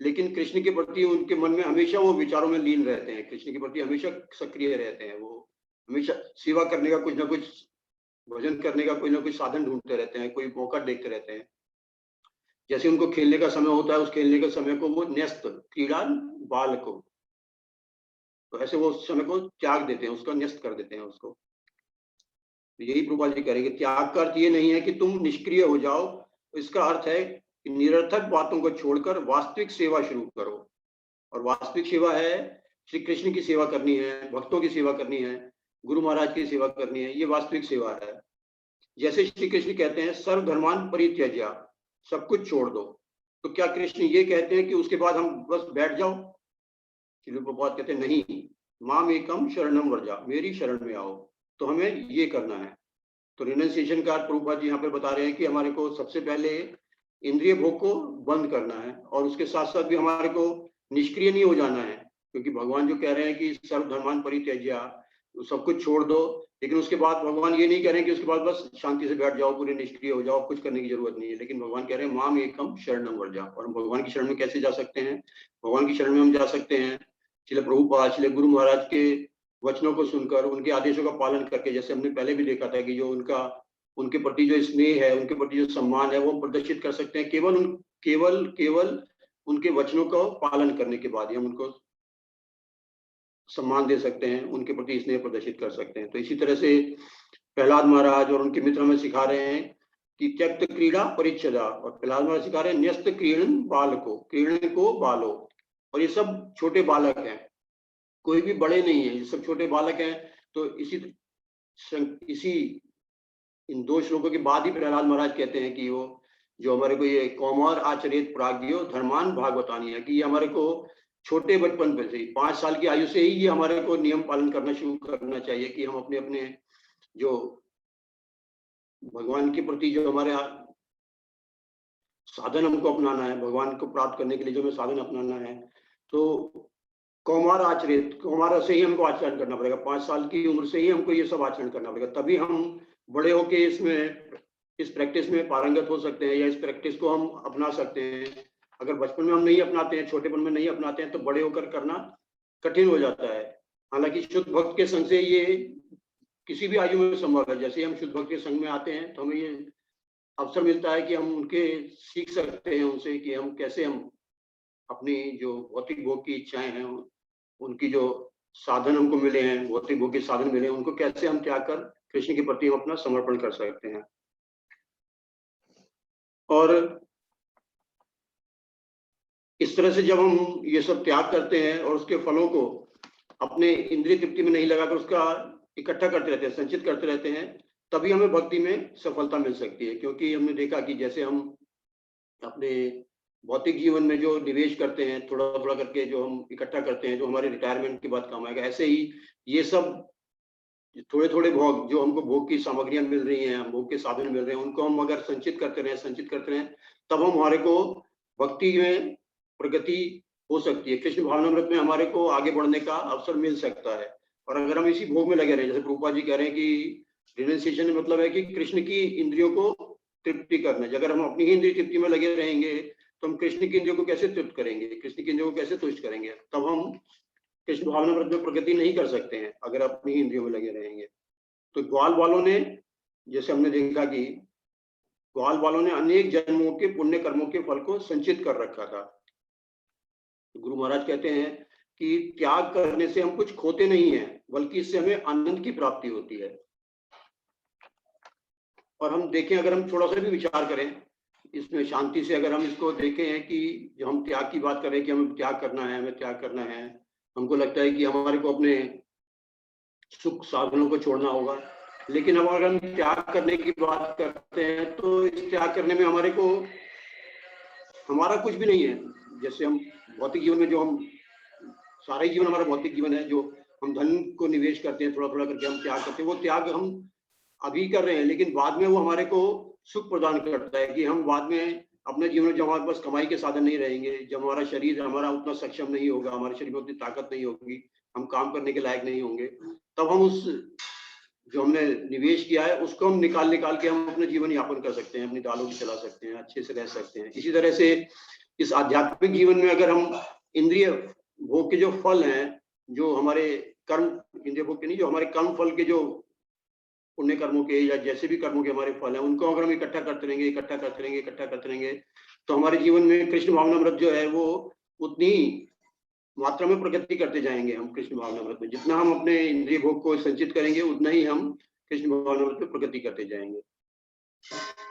लेकिन कृष्ण के प्रति उनके मन में हमेशा वो विचारों में लीन रहते हैं, कृष्ण के प्रति हमेशा सक्रिय रहते हैं। वो हमेशा सेवा करने का कुछ ना कुछ, भजन करने का कोई ना कोई साधन ढूंढते रहते हैं, कोई मौका देखते रहते हैं। जैसे उनको खेलने का समय होता है, उस खेलने के समय को वो न्यस्त क्रीड़ा बाल को, तो ऐसे वो उस समय को त्याग देते हैं, उसका न्यस्त कर देते हैं उसको। तो यही प्रभुपाद जी करेंगे। त्याग का अर्थ ये नहीं है कि तुम निष्क्रिय हो जाओ, इसका अर्थ है कि निरर्थक बातों को छोड़कर वास्तविक सेवा शुरू करो। और वास्तविक सेवा है श्री कृष्ण की सेवा करनी है, भक्तों की सेवा करनी है, गुरु महाराज की सेवा करनी है, ये वास्तविक सेवा है। जैसे श्री कृष्ण कहते हैं सर्वधर्मान परित्यज्य, सब कुछ छोड़ दो, तो क्या कृष्ण ये कहते हैं कि उसके बाद हम बस बैठ जाओ? श्री प्रभुपाद कहते हैं नहीं, माम एकम शरणम व्रजा, मेरी शरण में आओ, तो हमें ये करना है। तो रिनंसिएशन का प्रभुपाद जी यहाँ पे बता रहे हैं कि हमारे को सबसे पहले इंद्रिय भोग को बंद करना है और उसके साथ साथ भी हमारे को निष्क्रिय नहीं हो जाना है, क्योंकि भगवान जो कह रहे हैं कि सर्वधर्मान परित्यज्य, सब कुछ छोड़ दो, लेकिन उसके बाद भगवान ये नहीं कह रहे हैं कि उसके बाद बस शांति से बैठ जाओ, पूरे निष्क्रिय हो जाओ, कुछ करने की जरूरत नहीं है। लेकिन भगवान कह रहे हैं माम एकम शरणम व्रजा। और हम भगवान की शरण में कैसे जा सकते हैं? भगवान की शरण में हम जा सकते हैं श्रील प्रभुपाद, श्रील गुरु महाराज के वचनों को सुनकर, उनके आदेशों का पालन करके। जैसे हमने पहले भी देखा था कि जो उनका, उनके प्रति जो स्नेह है, उनके प्रति जो सम्मान है, वो प्रदर्शित कर सकते हैं केवल उनके वचनों का पालन करने के बाद ही हम उनको सम्मान दे सकते हैं, उनके प्रति स्नेह प्रदर्शित कर सकते हैं। तो इसी तरह से प्रहलाद महाराज और उनके मित्र हमें सिखा रहे हैं कि त्यक्त क्रीड़ा परिच्छदा, और प्रहलाद महाराज सिखा रहे हैं न्यस्त क्रीड़न बालको, क्रीड़न को बालो। और ये सब छोटे बालक हैं, कोई भी बड़े नहीं है, ये सब छोटे बालक हैं। तो इसी इन दो श्लोकों के बाद ही प्रहलाद महाराज कहते हैं कि वो जो हमारे को ये कौमार आचरित प्राज्ञो धर्मान भागवतानी है, कि ये हमारे को छोटे बचपन पे से ही 5 साल की आयु से ही ये हमारे को नियम पालन करना शुरू करना चाहिए कि हम अपने अपने जो भगवान के प्रति जो हमारे साधन हमको अपनाना है, भगवान को प्राप्त करने के लिए जो हमें साधन अपनाना है, तो कौमार आचरित, कौमार से ही हमको आचरण करना पड़ेगा। 5 साल की उम्र से ही हमको ये सब आचरण करना पड़ेगा, तभी हम बड़े होके इसमें, इस प्रैक्टिस में पारंगत हो सकते हैं या इस प्रैक्टिस को हम अपना सकते हैं। अगर बचपन में हम नहीं अपनाते हैं, छोटेपन में नहीं अपनाते हैं, तो बड़े होकर करना कठिन हो जाता है। हालांकि शुद्ध भक्त के संग से ये किसी भी आयु में संभव है। जैसे हम शुद्ध भक्त के संग में आते हैं तो हमें ये अवसर मिलता है कि हम उनके सीख सकते हैं उनसे कि हम कैसे हम अपनी जो भौतिक भोग की इच्छाएं हैं, उनकी जो साधन हमको मिले हैं, भौतिक भोग के साधन मिले हैं, उनको कैसे हम त्याग कर कृष्ण के प्रति हम अपना समर्पण कर सकते हैं। और इस तरह से जब हम ये सब त्याग करते हैं और उसके फलों को अपने इंद्रिय तृप्ति में नहीं लगाकर उसका इकट्ठा करते रहते हैं, संचित करते रहते हैं, तभी हमें भक्ति में सफलता मिल सकती है। क्योंकि हमने देखा कि जैसे हम अपने भौतिक जीवन में जो निवेश करते हैं, थोड़ा थोड़ा करके जो हम इकट्ठा करते हैं, जो हमारे रिटायरमेंट के बाद काम आएगा, ऐसे ही ये सब थोड़े थोड़े भोग, जो हमको भोग की सामग्रियां मिल रही हैं, भोग के साधन मिल रहे हैं, उनको हम अगर संचित करते रहें, तब हम हमारे को भक्ति में प्रगति हो सकती है। कृष्ण भावनामृत में हमारे को आगे बढ़ने का अवसर मिल सकता है। और अगर हम इसी भोग में लगे रहे, जैसे प्रभुपाद जी कह रहे हैं कि रिनंसिएशन मतलब है कि कृष्ण की इंद्रियों को तृप्ति करना। अगर हम अपनी ही इंद्रिय तृप्ति में लगे रहेंगे तो हम कृष्ण की इंद्रियों को कैसे तृप्त करेंगे, कृष्ण की इंद्रियों को कैसे तुष्ट करेंगे? तब हम कृष्ण भावनामृत में प्रगति नहीं कर सकते हैं अगर अपनी ही इंद्रियों में लगे रहेंगे। तो ग्वाल वालों ने, जैसे हमने देखा कि ग्वाल वालों ने अनेक जन्मों के पुण्य कर्मों के फल को संचित कर रखा था। गुरु महाराज कहते हैं कि त्याग करने से हम कुछ खोते नहीं हैं, बल्कि इससे हमें आनंद की प्राप्ति होती है। और हम देखें, अगर हम थोड़ा सा भी विचार करें इसमें शांति से, अगर हम इसको देखें हैं कि जो हम त्याग की बात करें कि हमें त्याग करना है, हमें त्याग करना है, हमको लगता है कि हमारे को अपने सुख साधनों को छोड़ना होगा। लेकिन अब अगर हम त्याग करने की बात करते हैं तो इस त्याग करने में हमारे को हमारा कुछ भी नहीं है। जैसे हम भौतिक जीवन में जो हम सारा ही जीवन हमारा भौतिक जीवन है, जो हम धन को निवेश करते हैं, थोड़ा थोड़ा करके हम त्याग करते हैं, वो त्याग हम अभी कर रहे हैं, लेकिन बाद में वो हमारे को सुख प्रदान करता है कि हम बाद में अपने जीवन में जब हमारे पास कमाई के साधन नहीं रहेंगे, जब हमारा शरीर हमारा उतना सक्षम नहीं होगा, हमारे शरीर में उतनी ताकत नहीं होगी, हम काम करने के लायक नहीं होंगे, तब हम उस जो हमने निवेश किया है उसको हम निकाल के हम अपने जीवन यापन कर सकते हैं, अपनी दालों को चला सकते हैं, अच्छे से रह सकते हैं। इसी तरह से इस आध्यात्मिक जीवन में अगर हम इंद्रिय भोग के जो फल हैं, जो हमारे कर्म, इंद्रिय भोग के नहीं, जो हमारे कर्म फल के, जो पुण्य कर्मों के या जैसे भी कर्मों के हमारे फल हैं, उनको अगर हम इकट्ठा करते रहेंगे तो हमारे जीवन में कृष्ण भावनामृत जो है वो उतनी मात्रा में प्रगति करते जाएंगे। हम कृष्ण भावनामृत में जितना हम अपने इंद्रिय भोग को संचित करेंगे, उतना ही हम कृष्ण भावनामृत में प्रगति करते जाएंगे।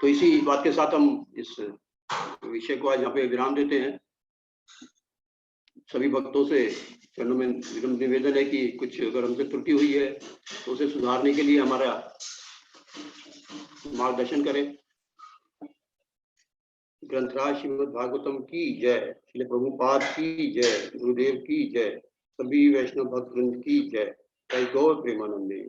तो इसी बात के साथ हम इस विषय को आज यहाँ पे विराम देते हैं। सभी भक्तों से चरणों में निवेदन है कि कुछ अगर हमसे त्रुटि हुई है तो उसे सुधारने के लिए हमारा मार्गदर्शन करें। ग्रंथराज श्रीमद् भागवतम की जय, श्री प्रभुपाद की जय, गुरुदेव की जय, सभी वैष्णव भक्त वृंद की जय, जय गौर प्रेमानंदे।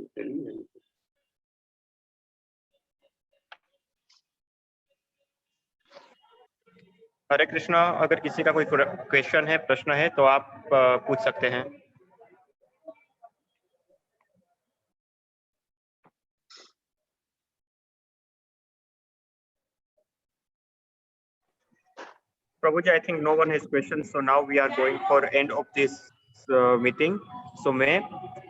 हरे कृष्णा। अगर किसी का कोई क्वेश्चन है, प्रश्न है तो आप पूछ सकते हैं। Prabhuji, I think no one has questions, so now we are going for end of this meeting. So मैं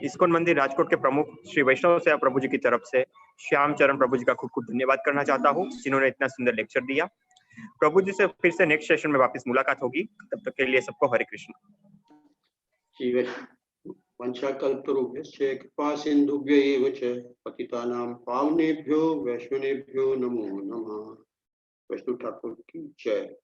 इस्कॉन मंदिर राजकोट के प्रमुख श्री वैष्णव सेवा प्रभु जी की तरफ से श्याम चरण प्रभु जी का खूब खूब धन्यवाद करना चाहता हूँ, जिन्होंने इतना सुंदर लेक्चर दिया। प्रभु जी से फिर से नेक्स्ट सेशन में वापस मुलाकात होगी, तब तक के लिए सबको हरे कृष्ण। वंशाकल्पतरुभ्यश्च कृपा सिन्धुभ्यैव च पतितानां पावनेभ्यो वैष्णवेभ्यो नमो नमः। वैष्णव ठाकुर की जय।